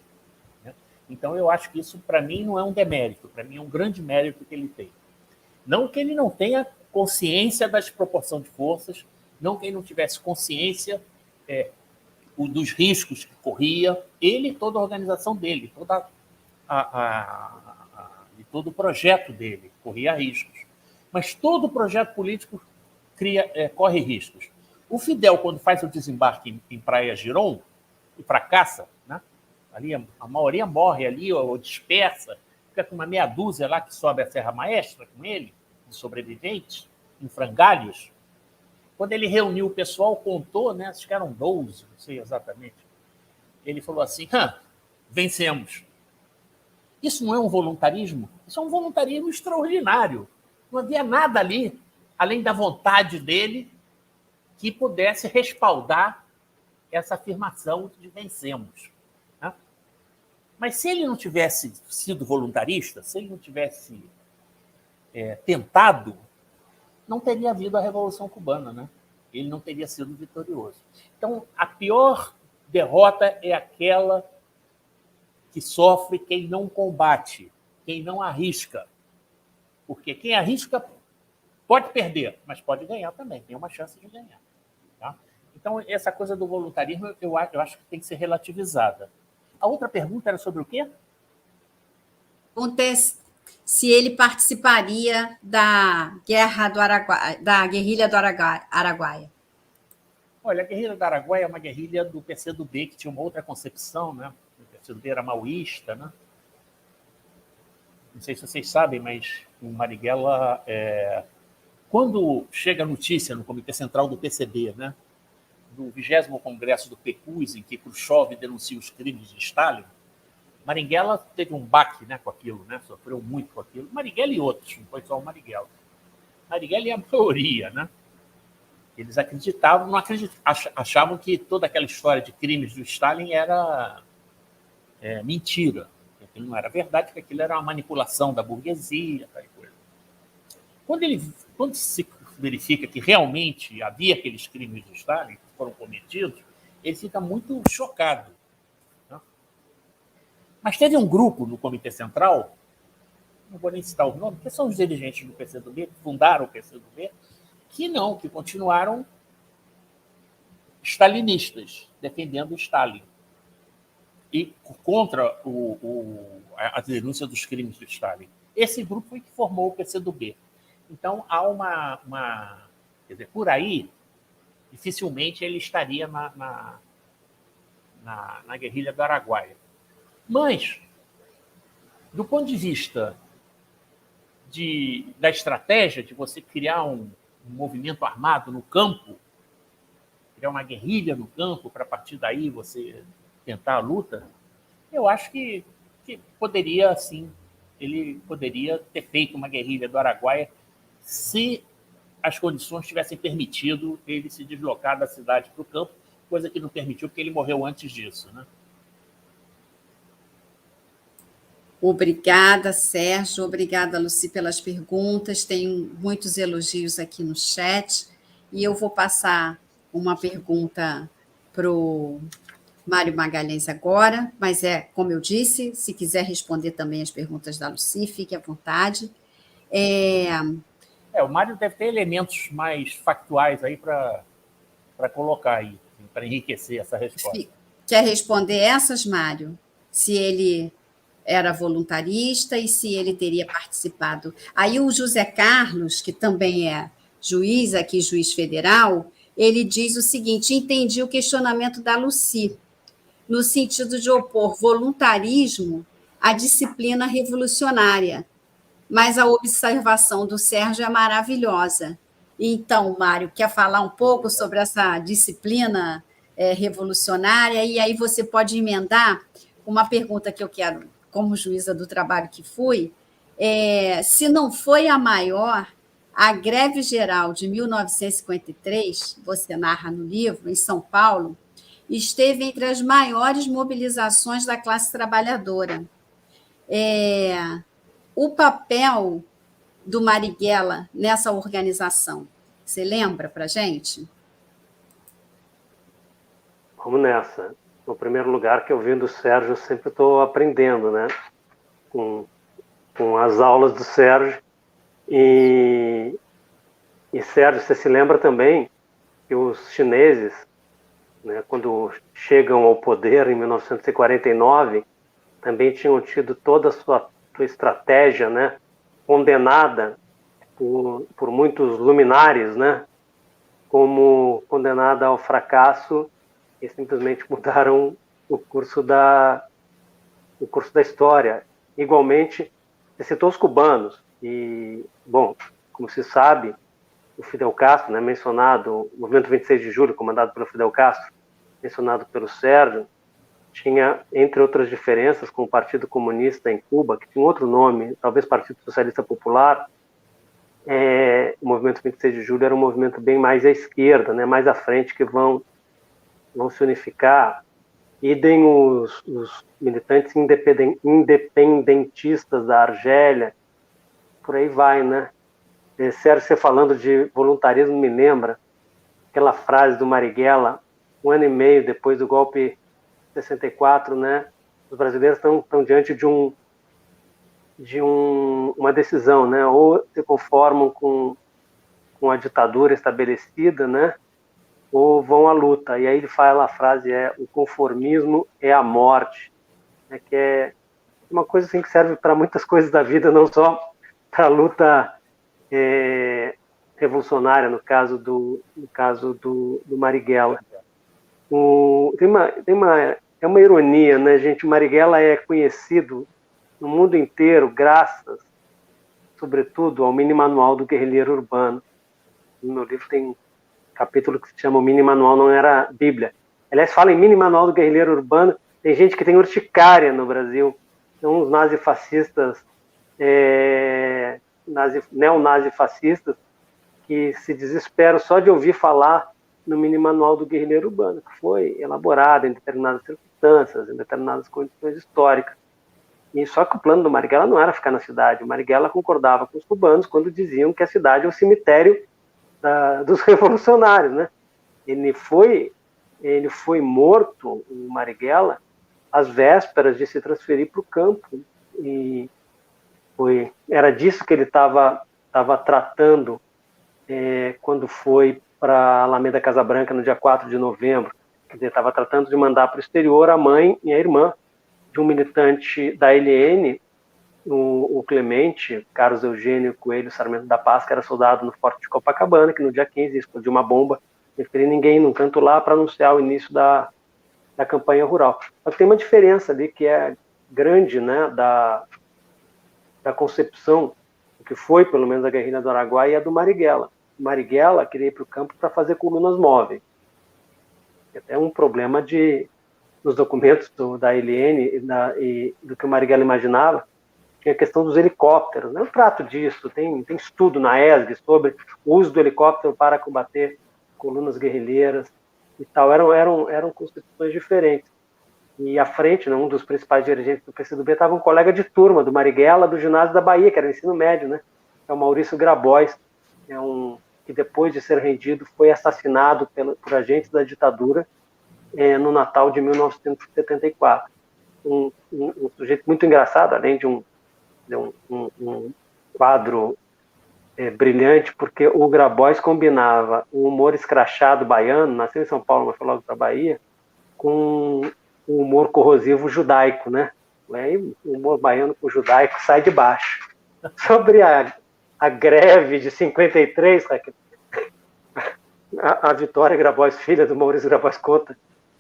Então, eu acho que isso, para mim, não é um demérito. Para mim, é um grande mérito que ele tem. Não que ele não tenha consciência da desproporção de forças, não que ele não tivesse consciência dos riscos que corria, ele e toda a organização dele, toda a todo o projeto dele corria riscos. Mas todo projeto político corre riscos. O Fidel, quando faz o desembarque em Praia Giron, e fracassa, né? Ali a maioria morre ali, ou dispersa, fica com uma meia dúzia lá que sobe a Serra Maestra com ele, de sobreviventes, em frangalhos. Quando ele reuniu o pessoal, contou, né? Acho que eram 12, não sei exatamente. Ele falou assim, vencemos. Isso não é um voluntarismo? Isso é um voluntarismo extraordinário. Não havia nada ali, além da vontade dele, que pudesse respaldar essa afirmação de vencemos. Né? Mas se ele não tivesse sido voluntarista, se ele não tivesse tentado, não teria havido a Revolução Cubana, né? Ele não teria sido vitorioso. Então, a pior derrota é aquela que sofre quem não combate, quem não arrisca. Porque quem arrisca pode perder, mas pode ganhar também, tem uma chance de ganhar. Tá? Então, essa coisa do voluntarismo, eu acho que tem que ser relativizada. A outra pergunta era sobre o quê? Acontece se ele participaria da guerra do Araguaia, da guerrilha do Araguaia. Olha, a guerrilha do Araguaia é uma guerrilha do PCdoB, que tinha uma outra concepção, né? O PCdoB era maoísta, né? Não sei se vocês sabem, mas o Marighella, quando chega a notícia no Comitê Central do PCB, né, do 20º Congresso do PECUS, em que Khrushchev denuncia os crimes de Stalin, Marighella teve um baque, né, com aquilo, né, sofreu muito com aquilo. Marighella e outros, não foi só o Marighella. Marighella e a maioria, né? Eles acreditavam, achavam que toda aquela história de crimes do Stalin era mentira. Que aquilo não era verdade, que aquilo era uma manipulação da burguesia. Tal coisa. Quando se verifica que realmente havia aqueles crimes do Stalin que foram cometidos, ele fica muito chocado. Né? Mas teve um grupo no Comitê Central, não vou nem citar o nome, que são os dirigentes do PCdoB, que fundaram o PCdoB, que continuaram stalinistas, defendendo o Stalin. E contra a denúncia dos crimes do Stalin. Esse grupo foi que formou o PCdoB. Então, há quer dizer, por aí, dificilmente ele estaria na guerrilha do Araguaia. Mas, do ponto de vista da estratégia de você criar um movimento armado no campo, criar uma guerrilha no campo para, a partir daí, você tentar a luta, eu acho que poderia, sim, ele poderia ter feito uma guerrilha do Araguaia se as condições tivessem permitido ele se deslocar da cidade para o campo, coisa que não permitiu, porque ele morreu antes disso, né? Obrigada, Sérgio. Obrigada, Lucy, pelas perguntas. Tem muitos elogios aqui no chat. E eu vou passar uma pergunta para o Mário Magalhães agora, mas como eu disse, se quiser responder também as perguntas da Lucy, fique à vontade. O Mário deve ter elementos mais factuais aí para colocar aí, para enriquecer essa resposta. Quer responder essas, Mário? Se ele era voluntarista e se ele teria participado. Aí o José Carlos, que também é juiz aqui, juiz federal, ele diz o seguinte: entendi o questionamento da Lucy, no sentido de opor voluntarismo à disciplina revolucionária, mas a observação do Sérgio é maravilhosa. Então, Mário, quer falar um pouco sobre essa disciplina revolucionária? E aí você pode emendar uma pergunta que eu quero, como juíza do trabalho que fui, se não foi a maior, a greve geral de 1953, você narra no livro, em São Paulo, esteve entre as maiores mobilizações da classe trabalhadora. O papel do Marighella nessa organização, você lembra para a gente? Vamos nessa. No primeiro lugar, que eu vim do Sérgio, eu sempre estou aprendendo, né? Com as aulas do Sérgio. E Sérgio, você se lembra também que os chineses, né, quando chegam ao poder em 1949, também tinham tido toda a sua sua estratégia, né, condenada por muitos luminares, né, como condenada ao fracasso, e simplesmente mudaram o curso da história. Igualmente, você citou os cubanos, e, bom, como se sabe, o Fidel Castro, né, mencionado, o movimento 26 de julho, comandado pelo Fidel Castro, mencionado pelo Sérgio, tinha, entre outras diferenças, com o Partido Comunista em Cuba, que tinha outro nome, talvez Partido Socialista Popular, o movimento 26 de julho era um movimento bem mais à esquerda, né, mais à frente, que vão se unificar. Idem os militantes independentistas da Argélia, por aí vai, né? Sérgio, você falando de voluntarismo, me lembra aquela frase do Marighella, 1 ano e meio depois do golpe de 64, né? Os brasileiros estão diante de uma decisão, né? Ou se conformam com a ditadura estabelecida, né? Ou vão à luta. E aí ele fala, a frase o conformismo é a morte, né? Que é uma coisa assim que serve para muitas coisas da vida, não só para a luta revolucionária, no caso do Marighella. É uma ironia, né, gente? O Marighella é conhecido no mundo inteiro graças, sobretudo, ao mini manual do guerrilheiro urbano. No meu livro tem um capítulo que se chama O Mini Manual Não Era Bíblia. Aliás, fala em mini manual do guerrilheiro urbano, tem gente que tem urticária no Brasil. Então, os nazifascistas, neonazifascistas, que se desesperam só de ouvir falar no mini manual do guerrilheiro urbano, que foi elaborado em determinadas circunstâncias, em determinadas condições históricas. E só que o plano do Marighella não era ficar na cidade. O Marighella concordava com os cubanos quando diziam que a cidade é o cemitério dos revolucionários, né? Ele foi morto, o Marighella, às vésperas de se transferir para o campo, e era disso que ele estava tratando quando foi para a Alameda Casa Branca no dia 4 de novembro. Quer dizer, estava tratando de mandar para o exterior a mãe e a irmã de um militante da LN, o Clemente, Carlos Eugênio Coelho Sarmento da Paz, que era soldado no Forte de Copacabana, que no dia 15 explodiu uma bomba, não feriu ninguém num canto lá, para anunciar o início da campanha rural. Mas tem uma diferença ali que é grande, né, da concepção, o que foi, pelo menos, a guerrilha do Araguaia e a do Marighella. O Marighella queria ir para o campo para fazer colunas móveis. E até um problema nos documentos da LN e do que o Marighella imaginava, tinha a questão dos helicópteros, né? Eu trato disso, tem estudo na ESG sobre o uso do helicóptero para combater colunas guerrilheiras e tal. Eram concepções diferentes. E à frente, né, um dos principais dirigentes do PCdoB estava um colega de turma do Marighella, do ginásio da Bahia, que era o ensino médio, né? É o Maurício Grabois, que depois de ser rendido foi assassinado por agentes da ditadura no Natal de 1974. Um sujeito muito engraçado, além de um quadro brilhante, porque o Grabois combinava o humor escrachado baiano, nasceu em São Paulo, mas foi logo para a Bahia, com o humor corrosivo judaico, né? Aí, o humor baiano com o judaico sai de baixo. Sobre a greve de 53, a Vitória Grabois, filha do Maurício Grabois, conta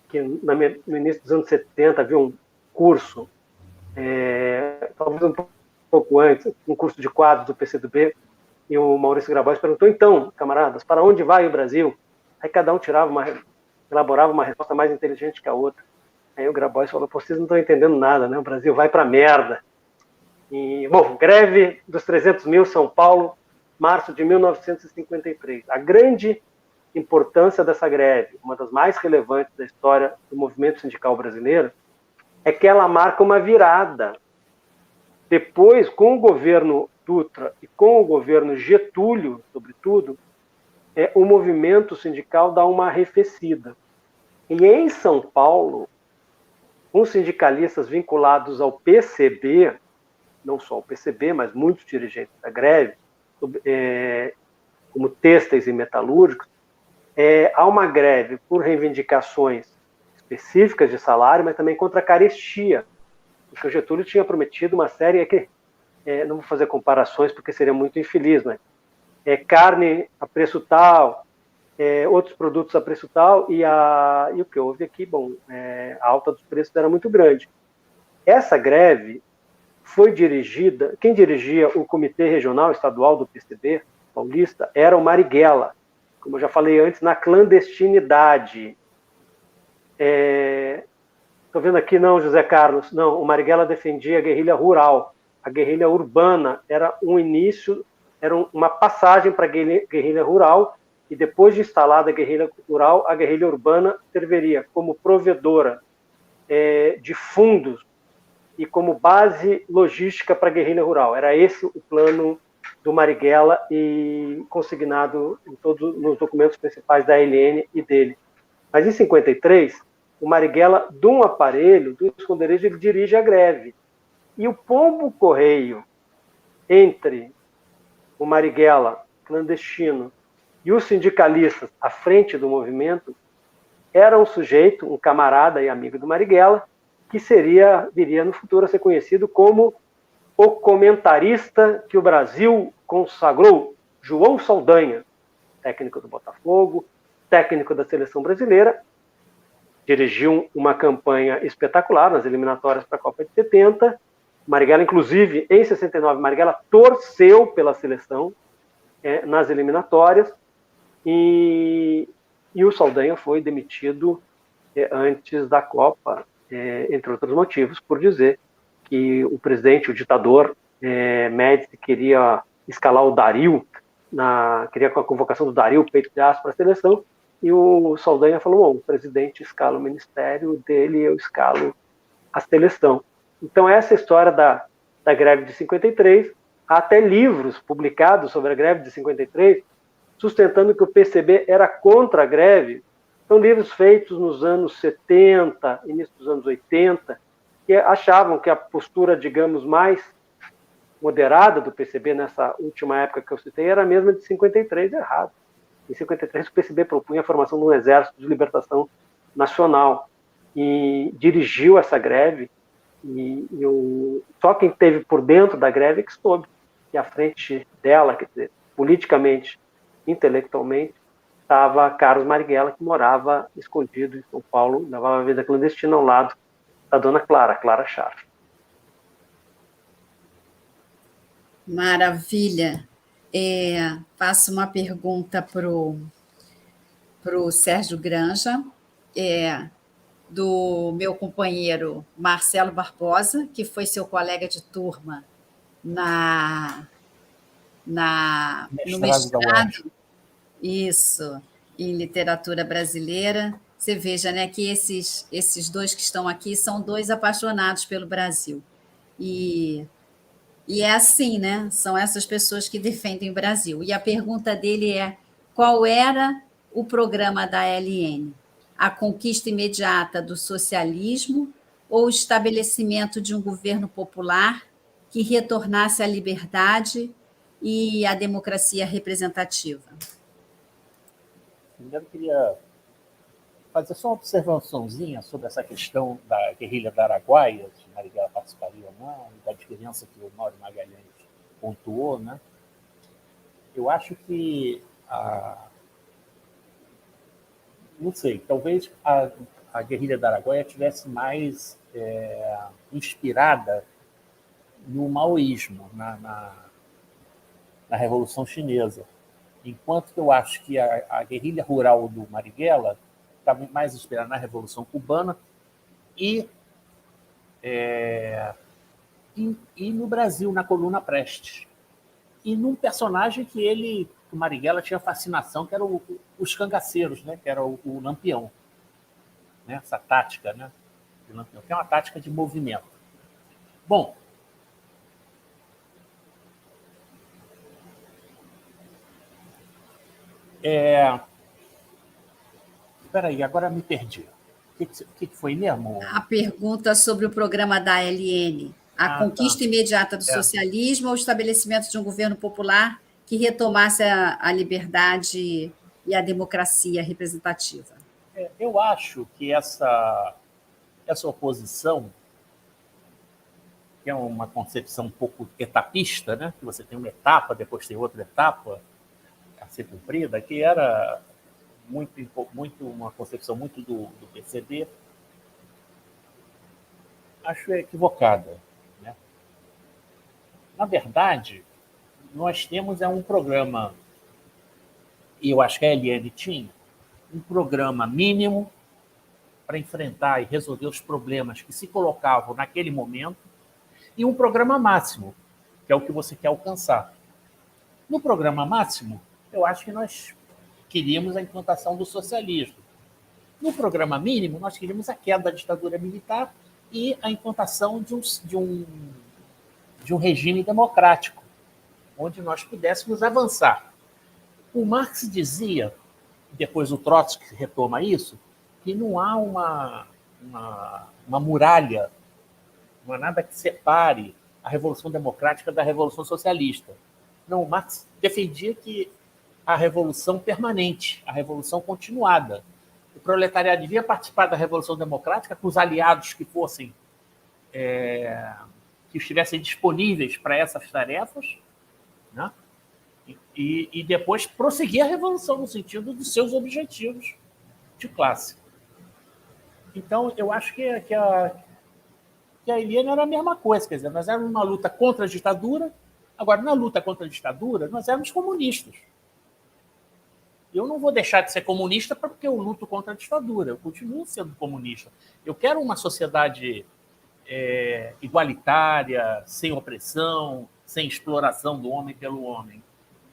que no início dos anos 70 havia um curso, talvez um pouco antes, um curso de quadros do PCdoB, e o Maurício Grabois perguntou: então, camaradas, para onde vai o Brasil? Aí cada um elaborava uma resposta mais inteligente que a outra. Aí o Grabois falou: vocês não estão entendendo nada, né? O Brasil vai para a merda. E, bom, greve dos 300 mil, São Paulo, março de 1953. A grande importância dessa greve, uma das mais relevantes da história do movimento sindical brasileiro, é que ela marca uma virada. Depois, com o governo Dutra e com o governo Getúlio, sobretudo, o movimento sindical dá uma arrefecida. E em São Paulo, com sindicalistas vinculados ao PCB, não só o PCB, mas muitos dirigentes da greve, como têxteis e metalúrgicos, há uma greve por reivindicações específicas de salário, mas também contra a carestia, porque o Getúlio tinha prometido uma série que não vou fazer comparações porque seria muito infeliz, mas carne a preço tal, outros produtos a preço tal, e o que houve aqui, a alta dos preços era muito grande. Essa greve foi dirigida, quem dirigia o Comitê Regional Estadual do PCB paulista era o Marighella, como eu já falei antes, na clandestinidade. Estou vendo aqui, não, José Carlos, não, o Marighella defendia a guerrilha rural. A guerrilha urbana era um início, era uma passagem para a guerrilha rural, e depois de instalada a guerrilha rural, a guerrilha urbana serviria como provedora de fundos e como base logística para a guerrilha rural. Era esse o plano do Marighella e consignado em todos nos documentos principais da ALN e dele. Mas em 53, o Marighella, de um aparelho, do esconderijo, ele dirige a greve. E o pombo-correio entre o Marighella, clandestino, e os sindicalistas à frente do movimento era um sujeito, um camarada e amigo do Marighella, que viria no futuro a ser conhecido como o comentarista que o Brasil consagrou, João Saldanha, técnico do Botafogo, técnico da seleção brasileira, dirigiu uma campanha espetacular nas eliminatórias para a Copa de 70. Marighella, inclusive, em 69, Marighella torceu pela seleção nas eliminatórias, e o Saldanha foi demitido antes da Copa, entre outros motivos, por dizer que o presidente, o ditador Médici, queria escalar o Darío, queria com a convocação do Darío, peito de aço, para a seleção, e o Saldanha falou, o presidente escala o ministério dele, eu escalo a seleção. Então, essa história da greve de 53, há até livros publicados sobre a greve de 53, sustentando que o PCB era contra a greve. São livros feitos nos anos 70, início dos anos 80, que achavam que a postura, digamos, mais moderada do PCB nessa última época que eu citei era a mesma de 53, errado. Em 53, o PCB propunha a formação de um exército de libertação nacional e dirigiu essa greve, só quem esteve por dentro da greve é que soube que à frente dela, quer dizer, politicamente, intelectualmente, estava Carlos Marighella, que morava escondido em São Paulo, levava a vida clandestina ao lado da dona Clara Scharf. Maravilha. Faço uma pergunta para o Sérgio Granja, do meu companheiro Marcelo Barbosa, que foi seu colega de turma no mestrado, isso, em literatura brasileira. Você veja, né, que esses dois que estão aqui são dois apaixonados pelo Brasil. E é assim, né? São essas pessoas que defendem o Brasil. E a pergunta dele é: qual era o programa da ALN? A conquista imediata do socialismo ou o estabelecimento de um governo popular que retornasse à liberdade e à democracia representativa? Primeiro, eu queria fazer só uma observaçãozinha sobre essa questão da guerrilha da Araguaia, se Marighella participaria ou não, e da diferença que o Mauro Magalhães pontuou, né? Eu acho que não sei, talvez a guerrilha da Araguaia tivesse mais inspirada no maoísmo, na Revolução Chinesa, enquanto que eu acho que a guerrilha rural do Marighella estava mais inspirada na Revolução Cubana e no Brasil, na Coluna Prestes. E num personagem que o Marighella tinha fascinação, que era os cangaceiros, né? Que era o Lampião. Né? Essa tática, né? Do Lampião, que é uma tática de movimento. Bom, espera aí, agora me perdi. O que foi mesmo? A pergunta sobre o programa da ALN. A conquista imediata do socialismo ou o estabelecimento de um governo popular que retomasse a liberdade e a democracia representativa? Eu acho que essa oposição que é uma concepção um pouco etapista, né? Que você tem uma etapa, depois tem outra etapa a ser cumprida, que era muito uma concepção muito do PCB, acho equivocada, né? Na verdade, nós temos um programa, e eu acho que a Eliane tinha, um programa mínimo para enfrentar e resolver os problemas que se colocavam naquele momento, e um programa máximo, que é o que você quer alcançar. No programa máximo, eu acho que nós queríamos a implantação do socialismo. No programa mínimo, nós queríamos a queda da ditadura militar e a implantação de um regime democrático, onde nós pudéssemos avançar. O Marx dizia, depois o Trotsky retoma isso, que não há uma muralha, não há nada que separe a Revolução Democrática da Revolução Socialista. Não, o Marx defendia que a revolução permanente, a revolução continuada. O proletariado devia participar da Revolução Democrática com os aliados que fossem, que estivessem disponíveis para essas tarefas, né? E depois prosseguir a revolução no sentido dos seus objetivos de classe. Então, eu acho que a Eliane era a mesma coisa, quer dizer, nós éramos uma luta contra a ditadura. Agora, na luta contra a ditadura, nós éramos comunistas. Eu não vou deixar de ser comunista porque eu luto contra a ditadura, eu continuo sendo comunista. Eu quero uma sociedade igualitária, sem opressão, sem exploração do homem pelo homem,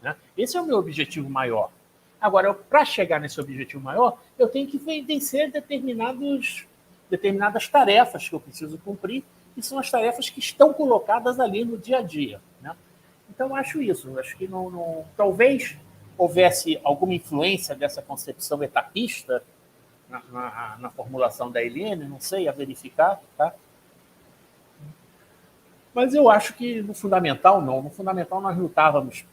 né? Esse é o meu objetivo maior. Agora, para chegar nesse objetivo maior, eu tenho que vencer determinadas tarefas que eu preciso cumprir, que são as tarefas que estão colocadas ali no dia a dia, né? Então, acho isso. Acho que talvez houvesse alguma influência dessa concepção etapista na formulação da Eliane, não sei, a verificar, tá? Mas eu acho que no fundamental, não. No fundamental, nós lutávamos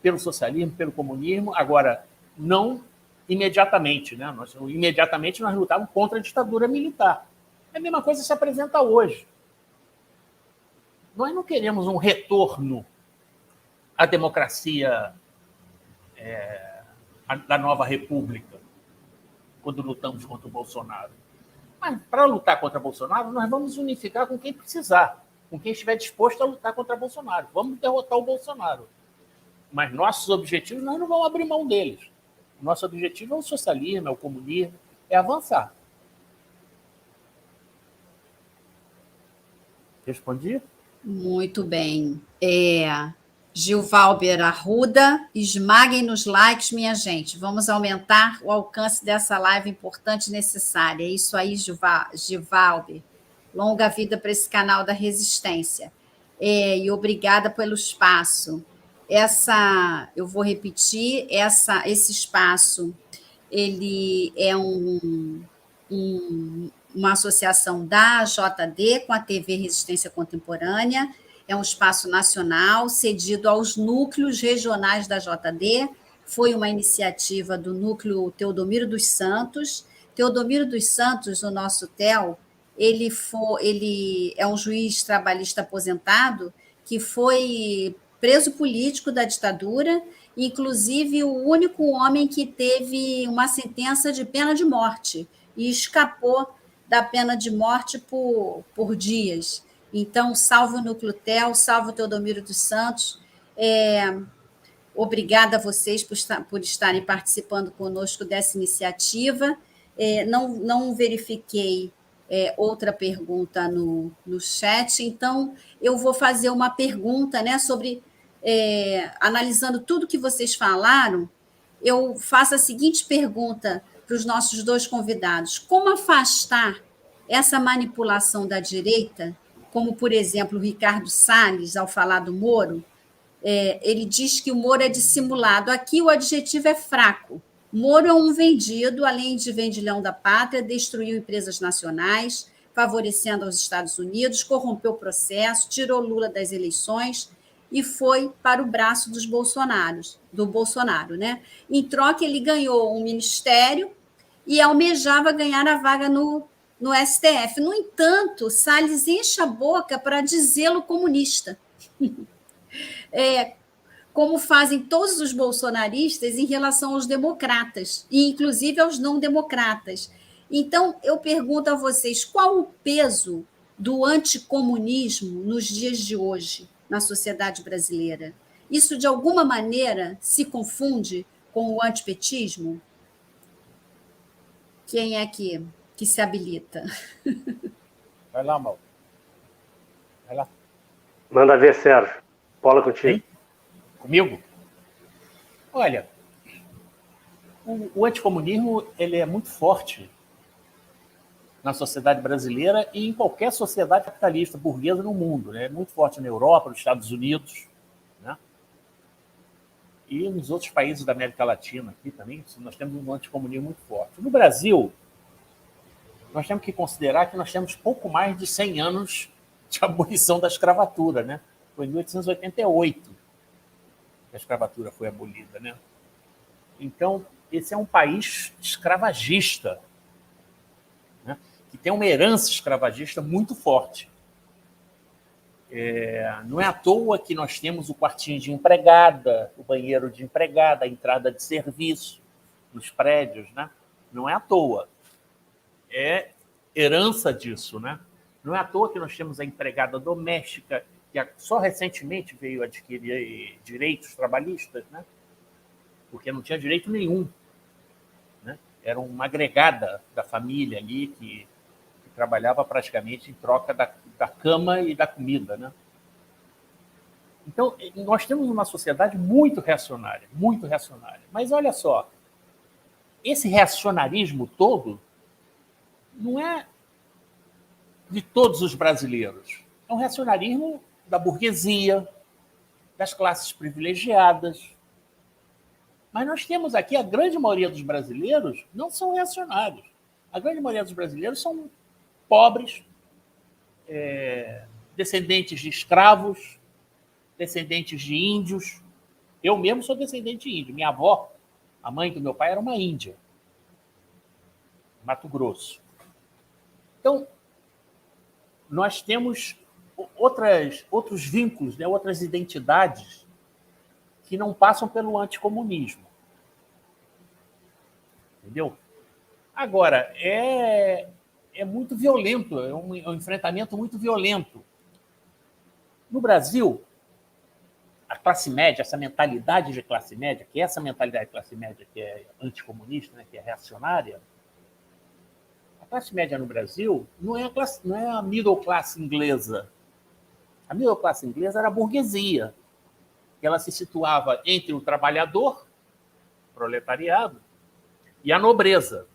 pelo socialismo, pelo comunismo, agora, não imediatamente, né? Imediatamente nós lutávamos contra a ditadura militar. É a mesma coisa que se apresenta hoje. Nós não queremos um retorno à democracia da nova república, quando lutamos contra o Bolsonaro. Mas, para lutar contra o Bolsonaro, nós vamos unificar com quem precisar, com quem estiver disposto a lutar contra o Bolsonaro. Vamos derrotar o Bolsonaro. Mas nossos objetivos, nós não vamos abrir mão deles. O nosso objetivo é o socialismo, é o comunismo, é avançar. Respondi? Muito bem. Gilvalber Arruda, esmaguem nos likes, minha gente. Vamos aumentar o alcance dessa live importante e necessária. É isso aí, Gilvalber. Longa vida para esse canal da Resistência. E obrigada pelo espaço. Eu vou repetir, esse espaço, ele é uma associação da JD com a TV Resistência Contemporânea. É um espaço nacional cedido aos núcleos regionais da JD. Foi uma iniciativa do núcleo Teodomiro dos Santos. Teodomiro dos Santos, o nosso TEL, ele é um juiz trabalhista aposentado que foi preso político da ditadura, inclusive o único homem que teve uma sentença de pena de morte e escapou da pena de morte por dias. Então, salve o Núcleo TEL, salve o Teodomiro dos Santos. Obrigada a vocês por estarem participando conosco dessa iniciativa. Não verifiquei outra pergunta no chat, então eu vou fazer uma pergunta, né, sobre, analisando tudo que vocês falaram, eu faço a seguinte pergunta para os nossos dois convidados: como afastar essa manipulação da direita, como, por exemplo, o Ricardo Salles, ao falar do Moro, ele diz que o Moro é dissimulado. Aqui o adjetivo é fraco. Moro é um vendido, além de vendilhão da pátria, destruiu empresas nacionais, favorecendo aos Estados Unidos, corrompeu o processo, tirou Lula das eleições e foi para o braço do Bolsonaro, né? Em troca, ele ganhou um ministério e almejava ganhar a vaga no no STF. No entanto, Salles enche a boca para dizê-lo comunista. Como fazem todos os bolsonaristas em relação aos democratas, e inclusive aos não democratas. Então, eu pergunto a vocês, qual o peso do anticomunismo nos dias de hoje, na sociedade brasileira? Isso, de alguma maneira, se confunde com o antipetismo? Quem é que se habilita? Vai lá, Mauro. Vai lá. Manda ver, Sérgio. Bola contigo. Hein? Comigo? Olha, o anticomunismo ele é muito forte na sociedade brasileira e em qualquer sociedade capitalista burguesa no mundo. Né? É muito forte na Europa, nos Estados Unidos, né? E nos outros países da América Latina. Aqui também nós temos um anticomunismo muito forte. No Brasil, nós temos que considerar que nós temos pouco mais de 100 anos de abolição da escravatura. Né? Foi em 1888 que a escravatura foi abolida. Né? Então, esse é um país escravagista, né? Que tem uma herança escravagista muito forte. Não é à toa que nós temos o quartinho de empregada, o banheiro de empregada, a entrada de serviço nos prédios. Né? Não é à toa. É herança disso. Né? Não é à toa que nós temos a empregada doméstica, que só recentemente veio adquirir direitos trabalhistas, né? Porque não tinha direito nenhum. Né? Era uma agregada da família ali que trabalhava praticamente em troca da cama e da comida. Né? Então, nós temos uma sociedade muito reacionária, muito reacionária. Mas olha só, esse reacionarismo todo não é de todos os brasileiros. É um reacionarismo da burguesia, das classes privilegiadas. Mas nós temos aqui, a grande maioria dos brasileiros não são reacionários. A grande maioria dos brasileiros são pobres, descendentes de escravos, descendentes de índios. Eu mesmo sou descendente de índio. Minha avó, a mãe do meu pai, era uma índia, Mato Grosso. Então, nós temos outros vínculos, né, outras identidades que não passam pelo anticomunismo. Entendeu? Agora, é muito violento, é um enfrentamento muito violento. No Brasil, a classe média, essa mentalidade de classe média, que é essa mentalidade de classe média que é anticomunista, né, que é reacionária, a classe média no Brasil não é a middle class inglesa. A middle class inglesa era a burguesia, que ela se situava entre o trabalhador, o proletariado, e a nobreza.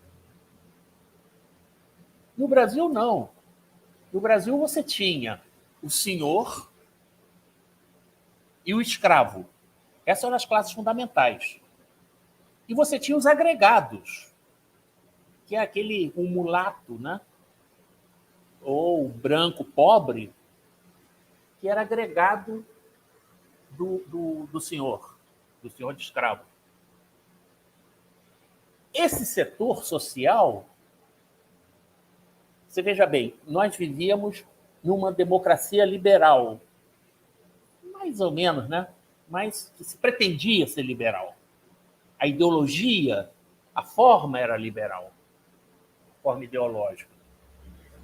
No Brasil, não. No Brasil, você tinha o senhor e o escravo. Essas eram as classes fundamentais. E você tinha os agregados, que é o mulato, né? Ou o branco pobre, que era agregado do senhor de escravo. Esse setor social, você veja bem, nós vivíamos numa democracia liberal, mais ou menos, né? Mas que se pretendia ser liberal. A ideologia, a forma era liberal, a forma ideológica.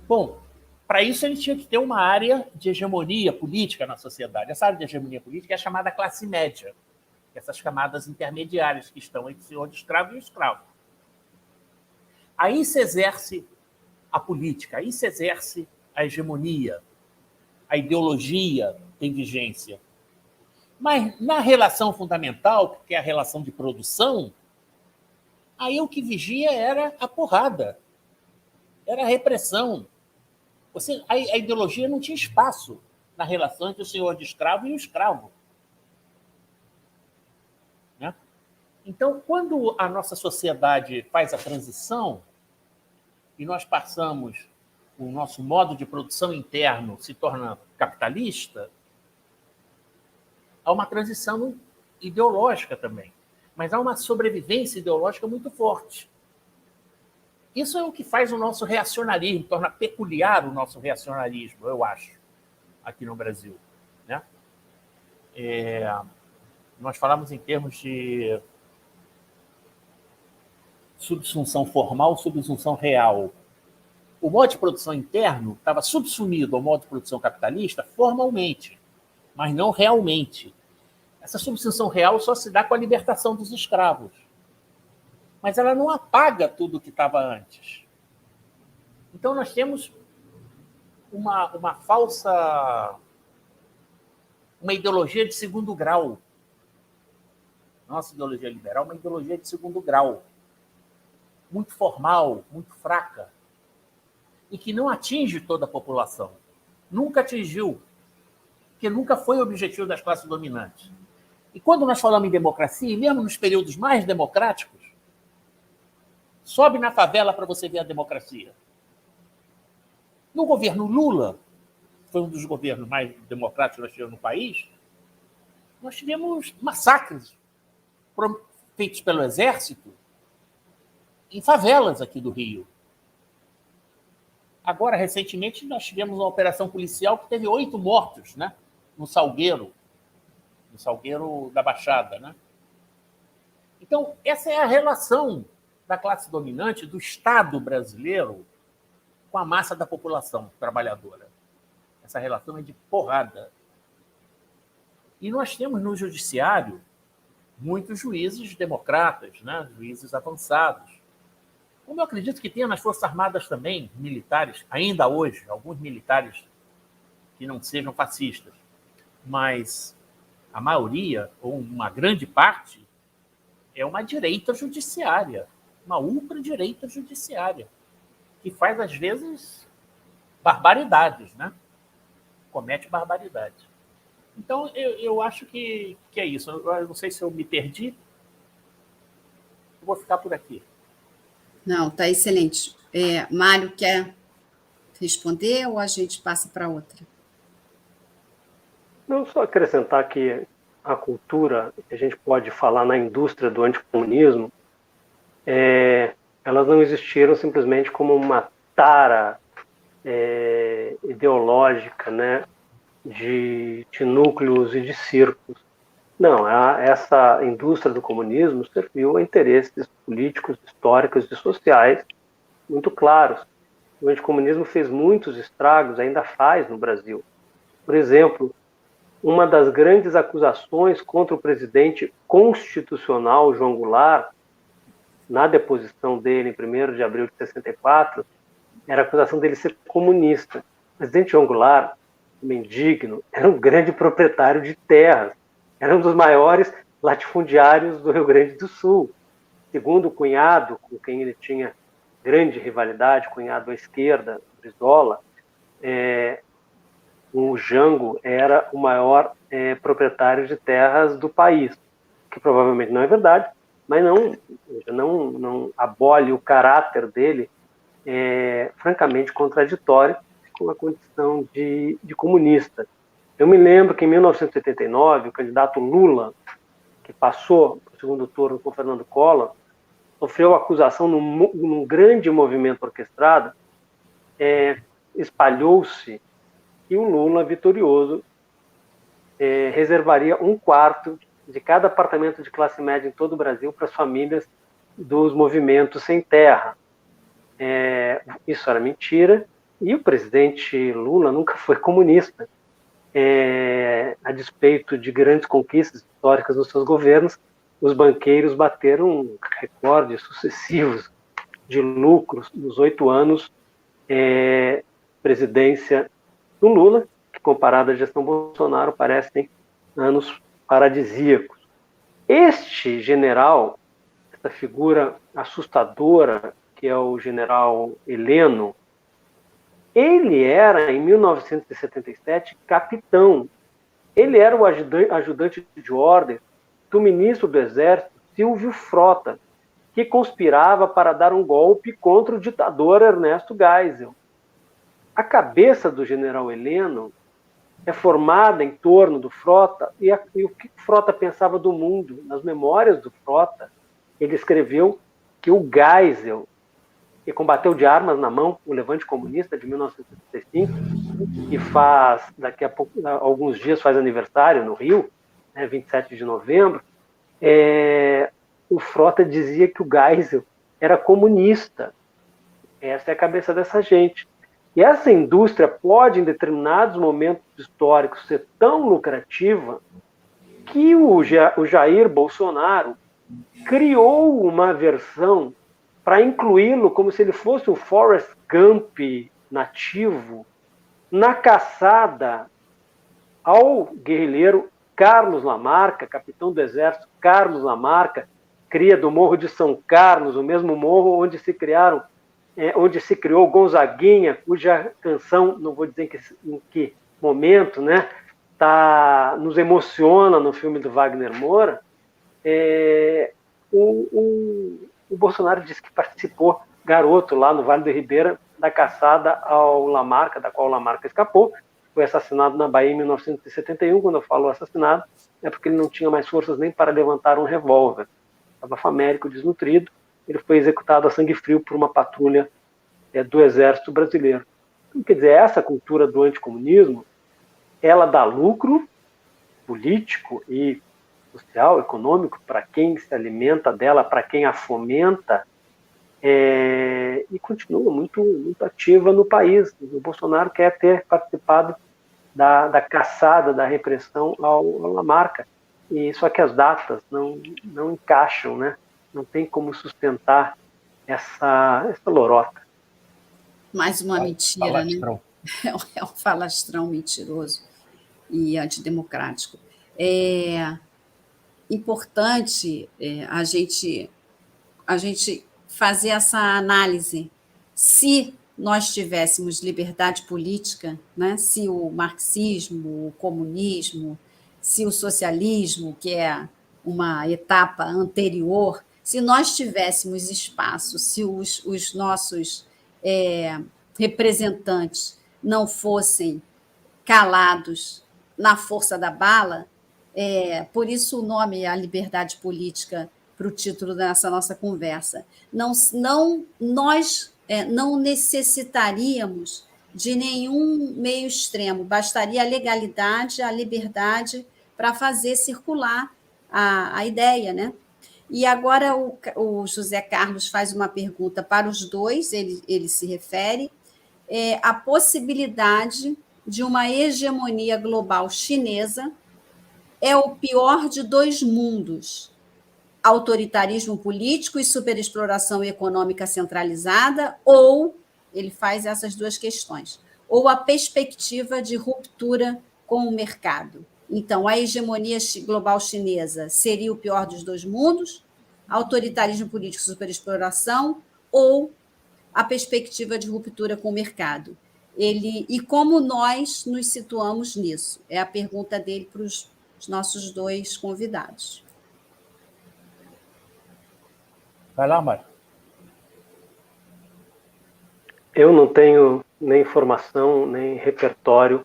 Bom, para isso ele tinha que ter uma área de hegemonia política na sociedade. Essa área de hegemonia política é a chamada classe média, essas camadas intermediárias que estão entre o senhor de escravo e o escravo. Aí se exerce a política, aí se exerce a hegemonia, a ideologia tem vigência. Mas na relação fundamental, que é a relação de produção, aí o que vigia era a porrada, era a repressão. A ideologia não tinha espaço na relação entre o senhor de escravo e o escravo. Né? Então, quando a nossa sociedade faz a transição e nós passamos, o nosso modo de produção interno se torna capitalista, há uma transição ideológica também, mas há uma sobrevivência ideológica muito forte. Isso é o que faz o nosso reacionarismo, torna peculiar o nosso reacionarismo, eu acho, aqui no Brasil, né? Nós falamos em termos de subsunção formal, subsunção real. O modo de produção interno estava subsumido ao modo de produção capitalista formalmente, mas não realmente. Essa subsunção real só se dá com a libertação dos escravos. Mas ela não apaga tudo o que estava antes. Então, nós temos uma falsa... uma ideologia de segundo grau. Nossa ideologia liberal é uma ideologia de segundo grau. Muito formal, muito fraca. E que não atinge toda a população. Nunca atingiu. Porque nunca foi o objetivo das classes dominantes. E quando nós falamos em democracia, e mesmo nos períodos mais democráticos, sobe na favela para você ver a democracia. No governo Lula, que foi um dos governos mais democráticos que nós tivemos no país, nós tivemos massacres feitos pelo Exército em favelas aqui do Rio. Agora, recentemente, nós tivemos uma operação policial que teve 8 mortos, né? No Salgueiro da Baixada, né? Então, essa é a relação da classe dominante, do Estado brasileiro, com a massa da população trabalhadora. Essa relação é de porrada. E nós temos no judiciário muitos juízes democratas, né? Juízes avançados. Como eu acredito que tenha nas Forças Armadas também, militares, ainda hoje, alguns militares que não sejam fascistas, mas a maioria, ou uma grande parte, é uma direita judiciária, uma ultradireita judiciária, que faz, às vezes, barbaridades, né? Comete barbaridades. Então, eu acho que é isso. Eu não sei se eu me perdi. Eu vou ficar por aqui. Não, está excelente. Mário, quer responder ou a gente passa para outra? Não, só acrescentar que a cultura, que a gente pode falar na indústria do anticomunismo, elas não existiram simplesmente como uma tara ideológica, né, de núcleos e de círculos. Não, essa indústria do comunismo serviu a interesses políticos, históricos e sociais muito claros. O anticomunismo fez muitos estragos, ainda faz no Brasil. Por exemplo, uma das grandes acusações contra o presidente constitucional João Goulart, na deposição dele em 1º de abril de 64, era a acusação dele ser comunista. O presidente João Goulart, homem digno, era um grande proprietário de terras, era um dos maiores latifundiários do Rio Grande do Sul. Segundo o cunhado, com quem ele tinha grande rivalidade, cunhado à esquerda, Brizola, o Jango era o maior proprietário de terras do país, que provavelmente não é verdade, mas não abole o caráter dele, francamente contraditório com a condição de comunista. Eu me lembro que em 1989, o candidato Lula, que passou para o segundo turno com Fernando Collor, sofreu acusação num grande movimento orquestrado, espalhou-se que o Lula, vitorioso, reservaria 1/4 de cada apartamento de classe média em todo o Brasil para as famílias dos movimentos sem terra. Isso era mentira, e o presidente Lula nunca foi comunista. A despeito de grandes conquistas históricas nos seus governos, os banqueiros bateram recordes sucessivos de lucros nos 8 anos presidência do Lula, que comparado à gestão Bolsonaro parecem anos paradisíacos. Este general, essa figura assustadora que é o general Heleno, ele era, em 1977, capitão. Ele era o ajudante de ordem do ministro do Exército, Silvio Frota, que conspirava para dar um golpe contra o ditador Ernesto Geisel. A cabeça do general Heleno é formada em torno do Frota, e o que Frota pensava do mundo. Nas memórias do Frota, ele escreveu que o Geisel que combateu de armas na mão o Levante Comunista de 1975, e faz, daqui a pouco, alguns dias, faz aniversário no Rio, né, 27 de novembro, o Frota dizia que o Geisel era comunista. Essa é a cabeça dessa gente. E essa indústria pode, em determinados momentos históricos, ser tão lucrativa que o Jair Bolsonaro criou uma versão para incluí-lo como se ele fosse um Forrest Gump nativo na caçada ao guerrilheiro Carlos Lamarca, capitão do exército Carlos Lamarca, cria do Morro de São Carlos, o mesmo morro onde se criou Gonzaguinha, cuja canção, não vou dizer em que momento, né, nos emociona no filme do Wagner Moura. O Bolsonaro disse que participou, garoto, lá no Vale do Ribeira, da caçada ao Lamarca, da qual o Lamarca escapou. Foi assassinado na Bahia em 1971. Quando eu falo assassinado, é porque ele não tinha mais forças nem para levantar um revólver. Estava famélico, desnutrido. Ele foi executado a sangue frio por uma patrulha do Exército Brasileiro. Então, quer dizer, essa cultura do anticomunismo, ela dá lucro político e social, econômico, para quem se alimenta dela, para quem a fomenta, e continua muito, muito ativa no país. O Bolsonaro quer ter participado da caçada, da repressão ao Lamarca. E só que as datas não encaixam, né? Não tem como sustentar essa lorota. Mais uma mentira, falastrão. Né? É um falastrão mentiroso e antidemocrático. É importante a gente fazer essa análise. Se nós tivéssemos liberdade política, né? Se o marxismo, o comunismo, se o socialismo, que é uma etapa anterior, se nós tivéssemos espaço, se os nossos representantes não fossem calados na força da bala, por isso o nome é a liberdade política para o título dessa nossa conversa. Nós não necessitaríamos de nenhum meio extremo, bastaria a legalidade, a liberdade para fazer circular a ideia, né? E agora o José Carlos faz uma pergunta para os dois, ele se refere à possibilidade de uma hegemonia global chinesa é o pior de dois mundos, autoritarismo político e superexploração econômica centralizada, ou, ele faz essas duas questões, ou a perspectiva de ruptura com o mercado. Então, a hegemonia global chinesa seria o pior dos dois mundos, autoritarismo político e superexploração, ou a perspectiva de ruptura com o mercado. E como nós nos situamos nisso? É a pergunta dele para os nossos dois convidados. Vai lá, Mário. Eu não tenho nem informação, nem repertório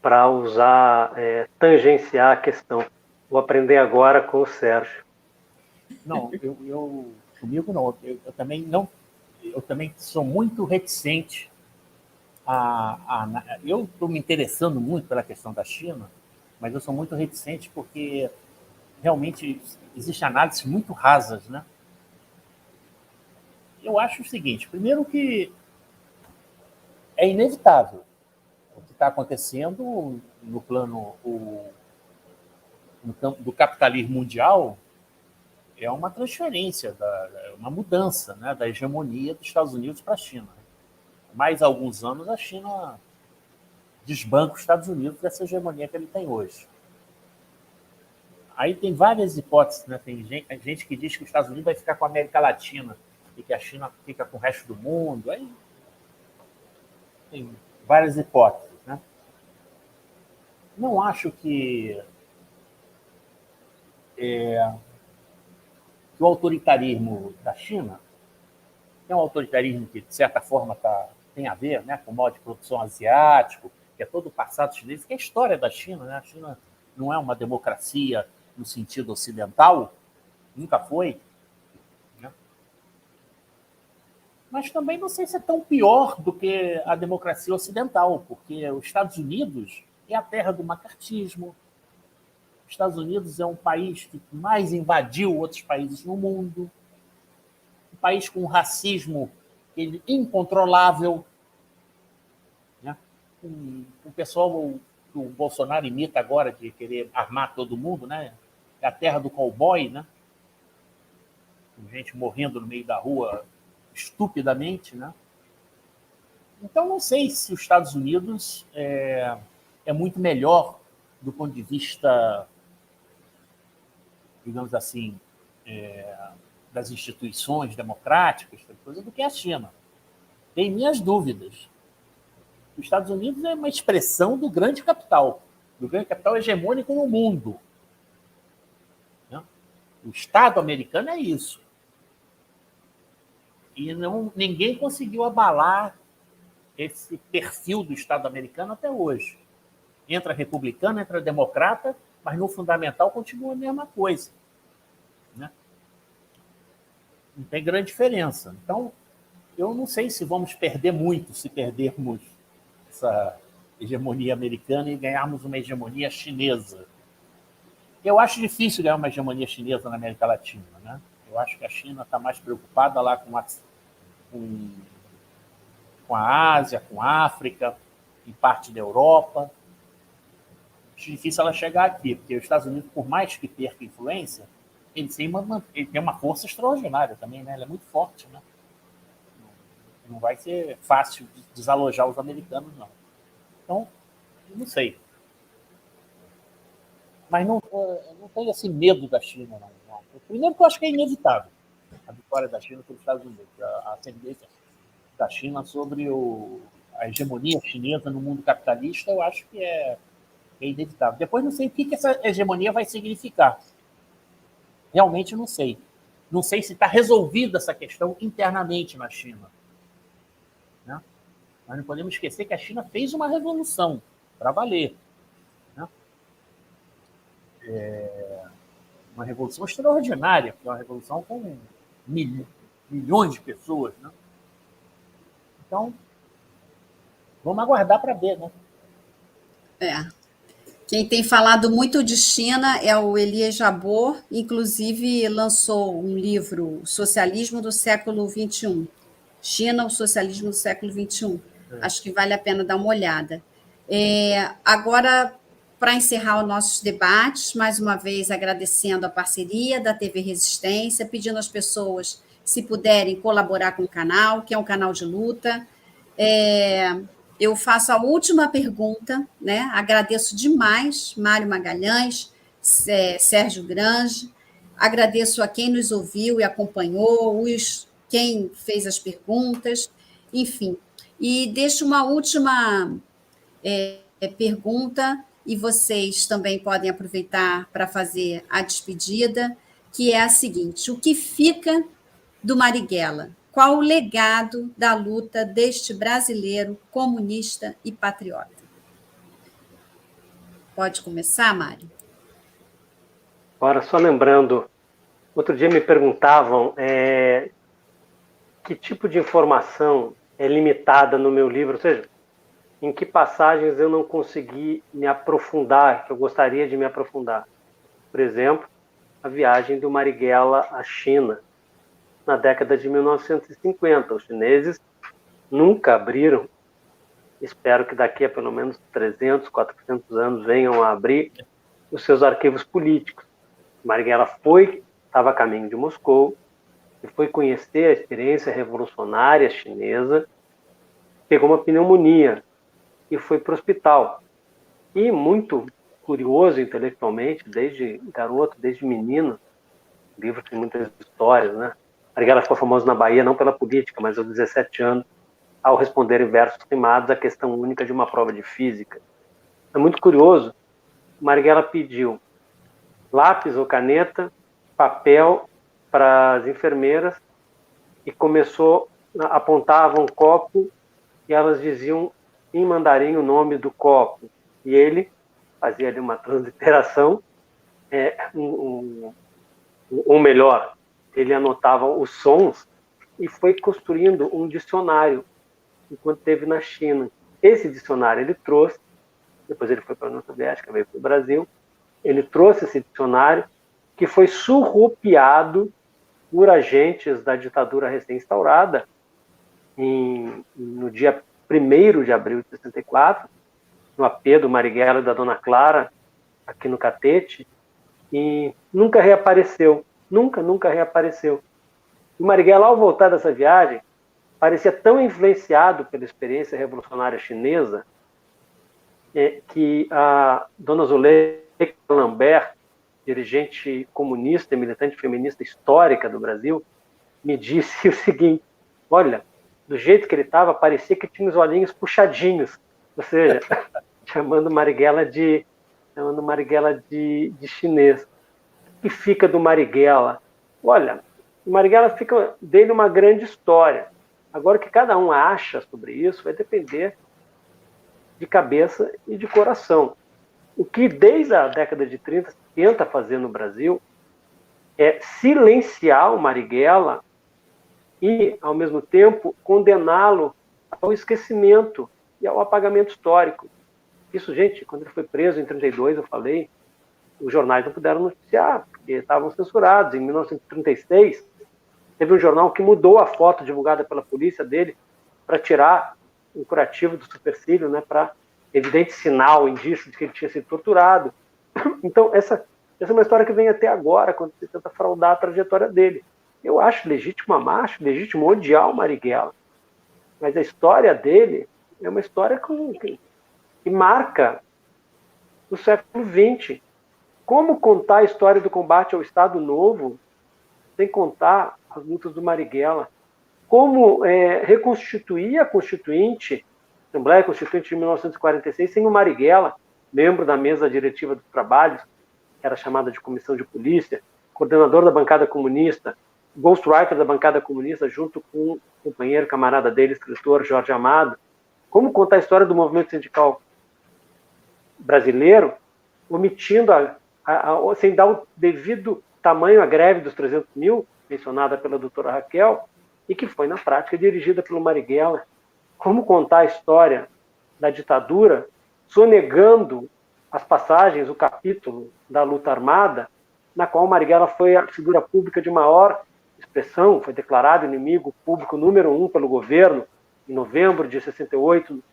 para usar, tangenciar a questão. Vou aprender agora com o Sérgio. Não, comigo não. Eu também sou muito reticente eu estou me interessando muito pela questão da China, mas eu sou muito reticente porque realmente existem análises muito rasas, né? Eu acho o seguinte, primeiro que é inevitável o que está acontecendo no plano do capitalismo mundial, é uma transferência, uma mudança, né, da hegemonia dos Estados Unidos para a China. Mais alguns anos, a China desbanca os Estados Unidos dessa hegemonia que ele tem hoje. Aí tem várias hipóteses, né? Tem gente que diz que os Estados Unidos vai ficar com a América Latina e que a China fica com o resto do mundo. Aí tem várias hipóteses, né? Não acho que o autoritarismo da China é um autoritarismo que, de certa forma, tem a ver, né, com o modo de produção asiático, que é todo o passado chinês, que é a história da China, né? A China não é uma democracia no sentido ocidental, nunca foi, né? mas também não sei se é tão pior do que a democracia ocidental, porque os Estados Unidos é a terra do macartismo. Os Estados Unidos é um país que mais invadiu outros países no mundo, um país com um racismo incontrolável, né? O pessoal que o Bolsonaro imita agora de querer armar todo mundo, né? É a terra do cowboy, né? Com gente morrendo no meio da rua estupidamente, né? Então, não sei se os Estados Unidos é muito melhor do ponto de vista, digamos assim, das instituições democráticas, coisa, do que a China. Tem minhas dúvidas. Os Estados Unidos é uma expressão do grande capital hegemônico no mundo. Né? O Estado americano é isso. E ninguém conseguiu abalar esse perfil do Estado americano até hoje. Entra republicano, entra democrata, mas no fundamental continua a mesma coisa. Né? Não tem grande diferença. Então, eu não sei se vamos perder muito se perdermos essa hegemonia americana e ganharmos uma hegemonia chinesa. Eu acho difícil ganhar uma hegemonia chinesa na América Latina. Né? Eu acho que a China está mais preocupada lá com a Ásia, com a África, em parte da Europa. Acho difícil ela chegar aqui, porque os Estados Unidos, por mais que perca influência, ele tem uma força extraordinária também, né? Ele é muito forte, né? Não vai ser fácil desalojar os americanos, não. Então, não sei. Mas não tenho assim, medo da China, não. Primeiro que eu acho que é inevitável a vitória da China sobre os Estados Unidos, a ascendência da China sobre a hegemonia chinesa no mundo capitalista, eu acho que é inevitável. Depois não sei o que essa hegemonia vai significar. Realmente não sei. Não sei se está resolvida essa questão internamente na China. Né? Mas não podemos esquecer que a China fez uma revolução para valer. Né? Uma revolução extraordinária, uma revolução com milhões de pessoas. Né? Então, vamos aguardar para ver. Né? Quem tem falado muito de China é o Elias Jabbour, inclusive lançou um livro, Socialismo do século XXI. China, o socialismo do século XXI. Acho que vale a pena dar uma olhada. Agora, para encerrar os nossos debates, mais uma vez agradecendo a parceria da TV Resistência, pedindo às pessoas, se puderem, colaborar com o canal, que é um canal de luta. Eu faço a última pergunta, né? Agradeço demais Mário Magalhães, Sérgio Grange, agradeço a quem nos ouviu e acompanhou, quem fez as perguntas, enfim. E deixo uma última pergunta, e vocês também podem aproveitar para fazer a despedida, que é a seguinte: o que fica do Marighella? Qual o legado da luta deste brasileiro comunista e patriota? Pode começar, Mário? Agora, só lembrando, outro dia me perguntavam que tipo de informação é limitada no meu livro, ou seja, em que passagens eu não consegui me aprofundar, que eu gostaria de me aprofundar. Por exemplo, a viagem do Marighella à China, na década de 1950. Os chineses nunca abriram, espero que daqui a pelo menos 300, 400 anos venham a abrir os seus arquivos políticos. Marighella estava a caminho de Moscou, e foi conhecer a experiência revolucionária chinesa, pegou uma pneumonia e foi para o hospital. E muito curioso intelectualmente, desde garoto, desde menino, o livro tem muitas histórias, né? Marighella ficou famoso na Bahia não pela política, mas aos 17 anos, ao responder em versos rimados a questão única de uma prova de física. É muito curioso, Marighella pediu lápis ou caneta, papel para as enfermeiras e apontava um copo e elas diziam em mandarim o nome do copo. E ele fazia ali uma transliteração, ou melhor, ele anotava os sons e foi construindo um dicionário enquanto esteve na China. Esse dicionário ele trouxe, depois ele foi para a União Soviética, veio para o Brasil, ele trouxe esse dicionário que foi surrupiado por agentes da ditadura recém-instaurada no dia 1º de abril de 64, no AP do Marighella e da Dona Clara, aqui no Catete, e nunca reapareceu. Nunca reapareceu. O Marighella, ao voltar dessa viagem, parecia tão influenciado pela experiência revolucionária chinesa que a dona Zuleika Lambert, dirigente comunista e militante feminista histórica do Brasil, me disse o seguinte: olha, do jeito que ele estava, parecia que tinha os olhinhos puxadinhos, ou seja, chamando Marighella de chinês. O que fica do Marighella? Olha, o Marighella fica dele uma grande história. Agora, o que cada um acha sobre isso vai depender de cabeça e de coração. O que, desde a década de 30, se tenta fazer no Brasil é silenciar o Marighella e, ao mesmo tempo, condená-lo ao esquecimento e ao apagamento histórico. Isso, gente, quando ele foi preso em 32, eu falei, os jornais não puderam noticiar, porque estavam censurados. Em 1936, teve um jornal que mudou a foto divulgada pela polícia dele para tirar um curativo do supercílio, né, para evidente sinal, indício de que ele tinha sido torturado. Então, essa é uma história que vem até agora, quando se tenta fraudar a trajetória dele. Eu acho legítimo amar, acho legítimo odiar o Marighella, mas a história dele é uma história que marca o século XX. Como contar a história do combate ao Estado Novo sem contar as lutas do Marighella? Como reconstituir a Constituinte, a Assembleia Constituinte de 1946, sem o Marighella, membro da mesa diretiva dos trabalhos, que era chamada de Comissão de Polícia, coordenador da bancada comunista, ghostwriter da bancada comunista, junto com o companheiro, camarada dele, escritor Jorge Amado. Como contar a história do movimento sindical brasileiro, omitindo, sem dar o devido tamanho à greve dos 300 mil, mencionada pela doutora Raquel, e que foi, na prática, dirigida pelo Marighella. Como contar a história da ditadura, sonegando as passagens, o capítulo da luta armada, na qual o Marighella foi a figura pública de maior expressão, foi declarado inimigo público número 1 pelo governo, em novembro de 68,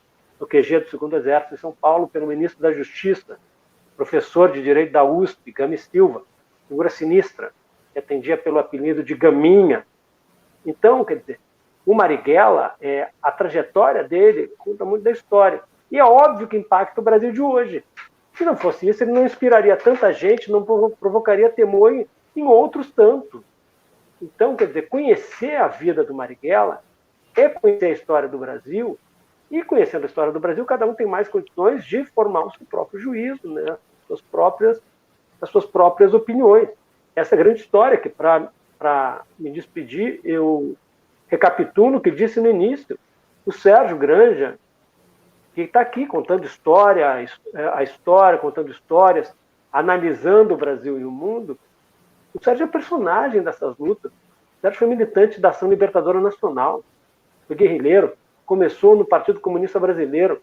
no QG do 2º Exército em São Paulo, pelo ministro da Justiça, professor de Direito da USP, Gami Silva, figura sinistra, que atendia pelo apelido de Gaminha. Então, quer dizer, o Marighella, a trajetória dele conta muito da história. E é óbvio que impacta o Brasil de hoje. Se não fosse isso, ele não inspiraria tanta gente, não provocaria temor em outros tantos. Então, quer dizer, conhecer a vida do Marighella é conhecer a história do Brasil, e conhecendo a história do Brasil, cada um tem mais condições de formar o seu próprio juízo, né? as suas próprias opiniões. Essa é a grande história que, para me despedir, eu recapitulo o que disse no início. O Sérgio Granja, que está aqui contando a história, contando histórias, analisando o Brasil e o mundo. O Sérgio é personagem dessas lutas. O Sérgio foi militante da Ação Libertadora Nacional, foi guerrilheiro, começou no Partido Comunista Brasileiro,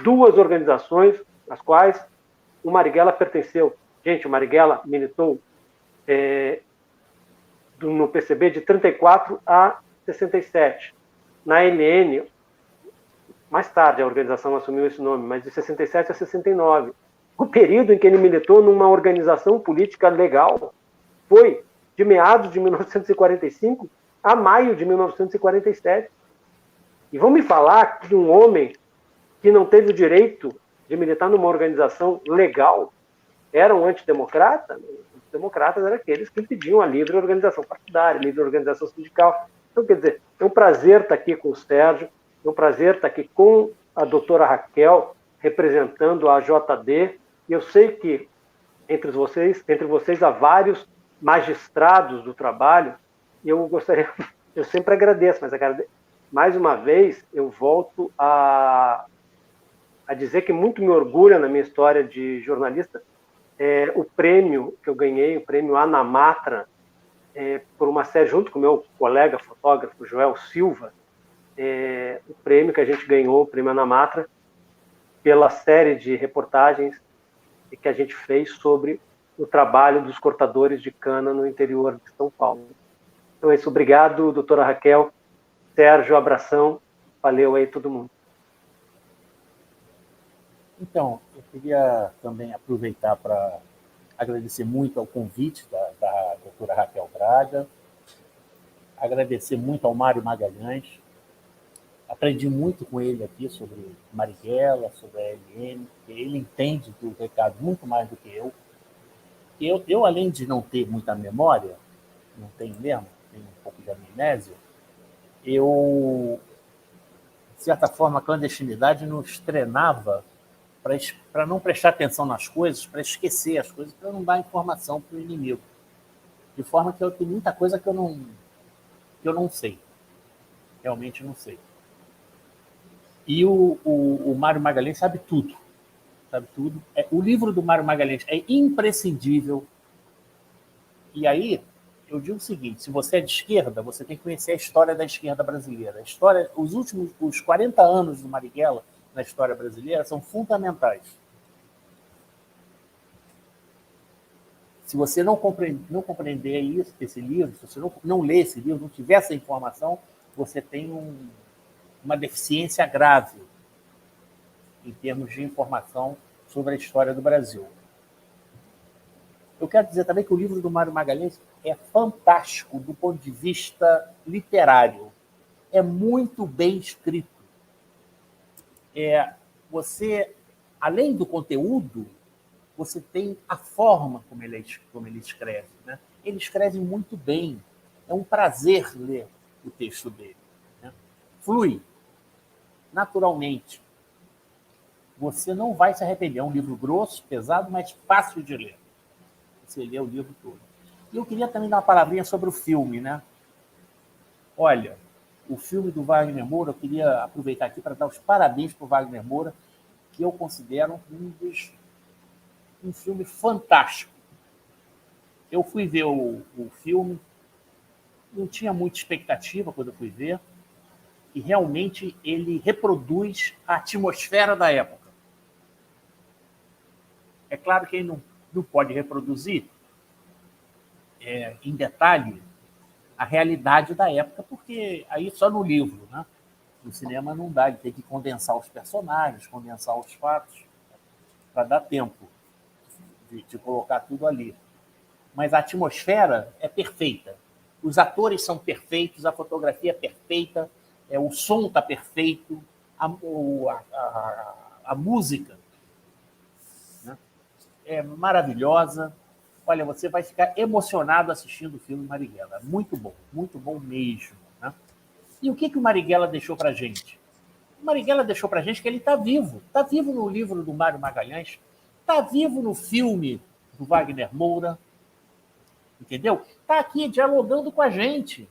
2 organizações, às quais o Marighella pertenceu. Gente, o Marighella militou no PCB de 34 a 67. Na LN, mais tarde a organização assumiu esse nome, mas de 67 a 69. O período em que ele militou numa organização política legal foi de meados de 1945 a maio de 1947. E vão me falar que um homem que não teve o direito de militar numa organização legal era um antidemocrata? Os democratas eram aqueles que impediam a livre organização partidária, livre organização sindical. Então, quer dizer, é um prazer estar aqui com o Sérgio, é um prazer estar aqui com a doutora Raquel, representando a JD, e eu sei que entre vocês há vários magistrados do trabalho, e eu sempre agradeço, mas mais uma vez eu volto a dizer que muito me orgulha na minha história de jornalista o prêmio que eu ganhei, o prêmio Ana Matra, por uma série, junto com o meu colega fotógrafo Joel Silva, o prêmio que a gente ganhou, o Prêmio Ana Matra, pela série de reportagens que a gente fez sobre o trabalho dos cortadores de cana no interior de São Paulo. Então é isso, obrigado, doutora Raquel, Sérgio, abração, valeu aí todo mundo. Então, eu queria também aproveitar para agradecer muito ao convite da doutora Raquel Braga, agradecer muito ao Mário Magalhães, aprendi muito com ele aqui sobre Marighella, sobre a LN, porque ele entende do recado muito mais do que eu. Eu, além de não ter muita memória, não tenho mesmo, tenho um pouco de amnésia, eu, de certa forma, a clandestinidade nos treinava para não prestar atenção nas coisas, para esquecer as coisas, para não dar informação para o inimigo. De forma que eu tenho muita coisa que eu não sei. Realmente não sei. E o Mário Magalhães sabe tudo. Sabe tudo. O livro do Mário Magalhães é imprescindível. E aí, eu digo o seguinte, se você é de esquerda, você tem que conhecer a história da esquerda brasileira. Os 40 anos do Marighella na história brasileira são fundamentais. Se você não compreender isso, esse livro, se você não ler esse livro, não tiver essa informação, você tem uma deficiência grave em termos de informação sobre a história do Brasil. Eu quero dizer também que o livro do Mário Magalhães é fantástico do ponto de vista literário. É muito bem escrito. Você, além do conteúdo, você tem a forma como ele escreve. Né? Ele escreve muito bem. É um prazer ler o texto dele. Né? Flui naturalmente. Você não vai se arrepender. É um livro grosso, pesado, mas fácil de ler. Você lê o livro todo. E eu queria também dar uma palavrinha sobre o filme. Né? Olha, o filme do Wagner Moura, eu queria aproveitar aqui para dar os parabéns para o Wagner Moura, que eu considero um filme fantástico. Eu fui ver o filme, não tinha muita expectativa quando eu fui ver, e realmente ele reproduz a atmosfera da época. É claro que ele não pode reproduzir em detalhe a realidade da época, porque aí só no livro, né? No cinema não dá, ele tem que condensar os personagens, condensar os fatos, para dar tempo de colocar tudo ali. Mas a atmosfera é perfeita. Os atores são perfeitos, a fotografia é perfeita, o som está perfeito, a música, né, é maravilhosa. Olha, você vai ficar emocionado assistindo o filme Marighella. Muito bom mesmo. Né? E o que o Marighella deixou para a gente? O Marighella deixou para a gente que ele está vivo. Está vivo no livro do Mário Magalhães, está vivo no filme do Wagner Moura, entendeu? Está aqui dialogando com a gente.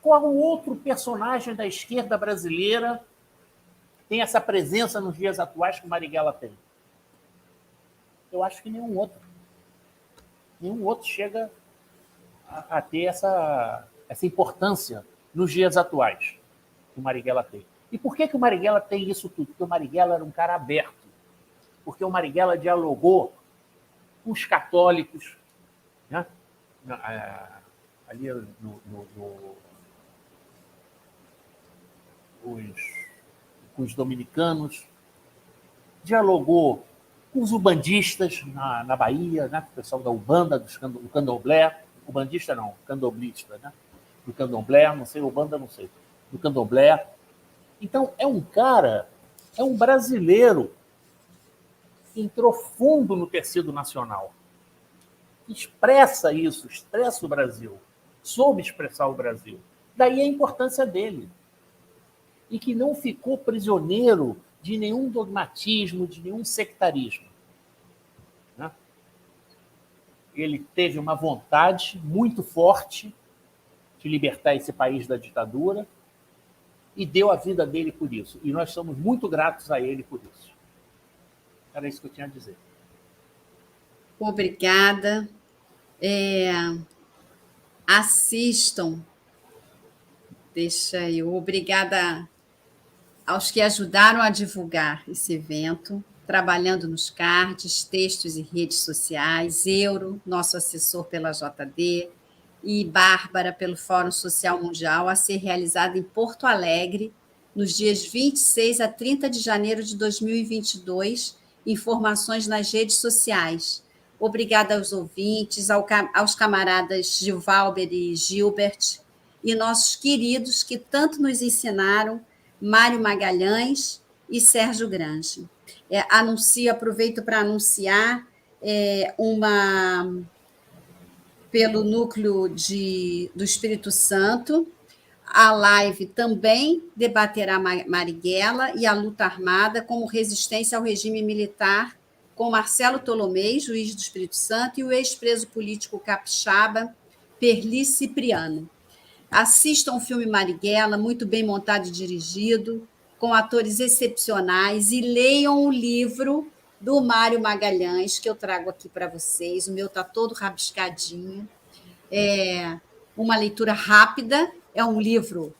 Qual outro personagem da esquerda brasileira tem essa presença nos dias atuais que o Marighella tem? Eu acho que nenhum outro. Nenhum outro chega a ter essa importância nos dias atuais que o Marighella tem. E por que o Marighella tem isso tudo? Porque o Marighella era um cara aberto. Porque o Marighella dialogou com os católicos, né? Ali com os dominicanos, dialogou com os ubandistas na Bahia, né? O pessoal da Ubanda, do Candomblé, ubandista não, candomblista, né? Do Candomblé, não sei, Ubanda não sei, do Candomblé. Então, é um cara, é um brasileiro que entrou fundo no tecido nacional, expressa isso, expressa o Brasil, soube expressar o Brasil. Daí a importância dele. E que não ficou prisioneiro de nenhum dogmatismo, de nenhum sectarismo. Né? Ele teve uma vontade muito forte de libertar esse país da ditadura e deu a vida dele por isso. E nós somos muito gratos a ele por isso. Era isso que eu tinha a dizer. Obrigada. Assistam. Deixa eu. Obrigada aos que ajudaram a divulgar esse evento, trabalhando nos cards, textos e redes sociais, Euro, nosso assessor pela JD, e Bárbara pelo Fórum Social Mundial, a ser realizado em Porto Alegre, nos dias 26 a 30 de janeiro de 2022, informações nas redes sociais. Obrigada aos ouvintes, aos camaradas Gilvalber e Gilbert, e nossos queridos que tanto nos ensinaram, Mário Magalhães e Sérgio Grange. Aproveito para anunciar pelo núcleo do Espírito Santo. A live também debaterá Marighella e a luta armada como resistência ao regime militar, com Marcelo Tolomei, juiz do Espírito Santo, e o ex-preso político capixaba Perli Cipriano. Assistam o filme Marighella, muito bem montado e dirigido, com atores excepcionais, e leiam o livro do Mário Magalhães, que eu trago aqui para vocês. O meu está todo rabiscadinho. É uma leitura rápida, é um livro,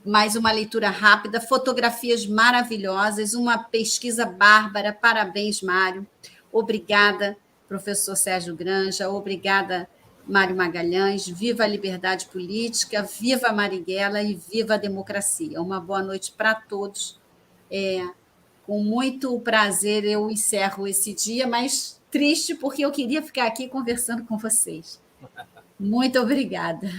mas uma leitura rápida, fotografias maravilhosas, uma pesquisa bárbara. Parabéns, Mário. Obrigada, professor Sérgio Granja. Obrigada, Mário Magalhães. Viva a liberdade política, viva a Marighella e viva a democracia. Uma boa noite para todos. Com muito prazer eu encerro esse dia, mas triste porque eu queria ficar aqui conversando com vocês. Muito obrigada.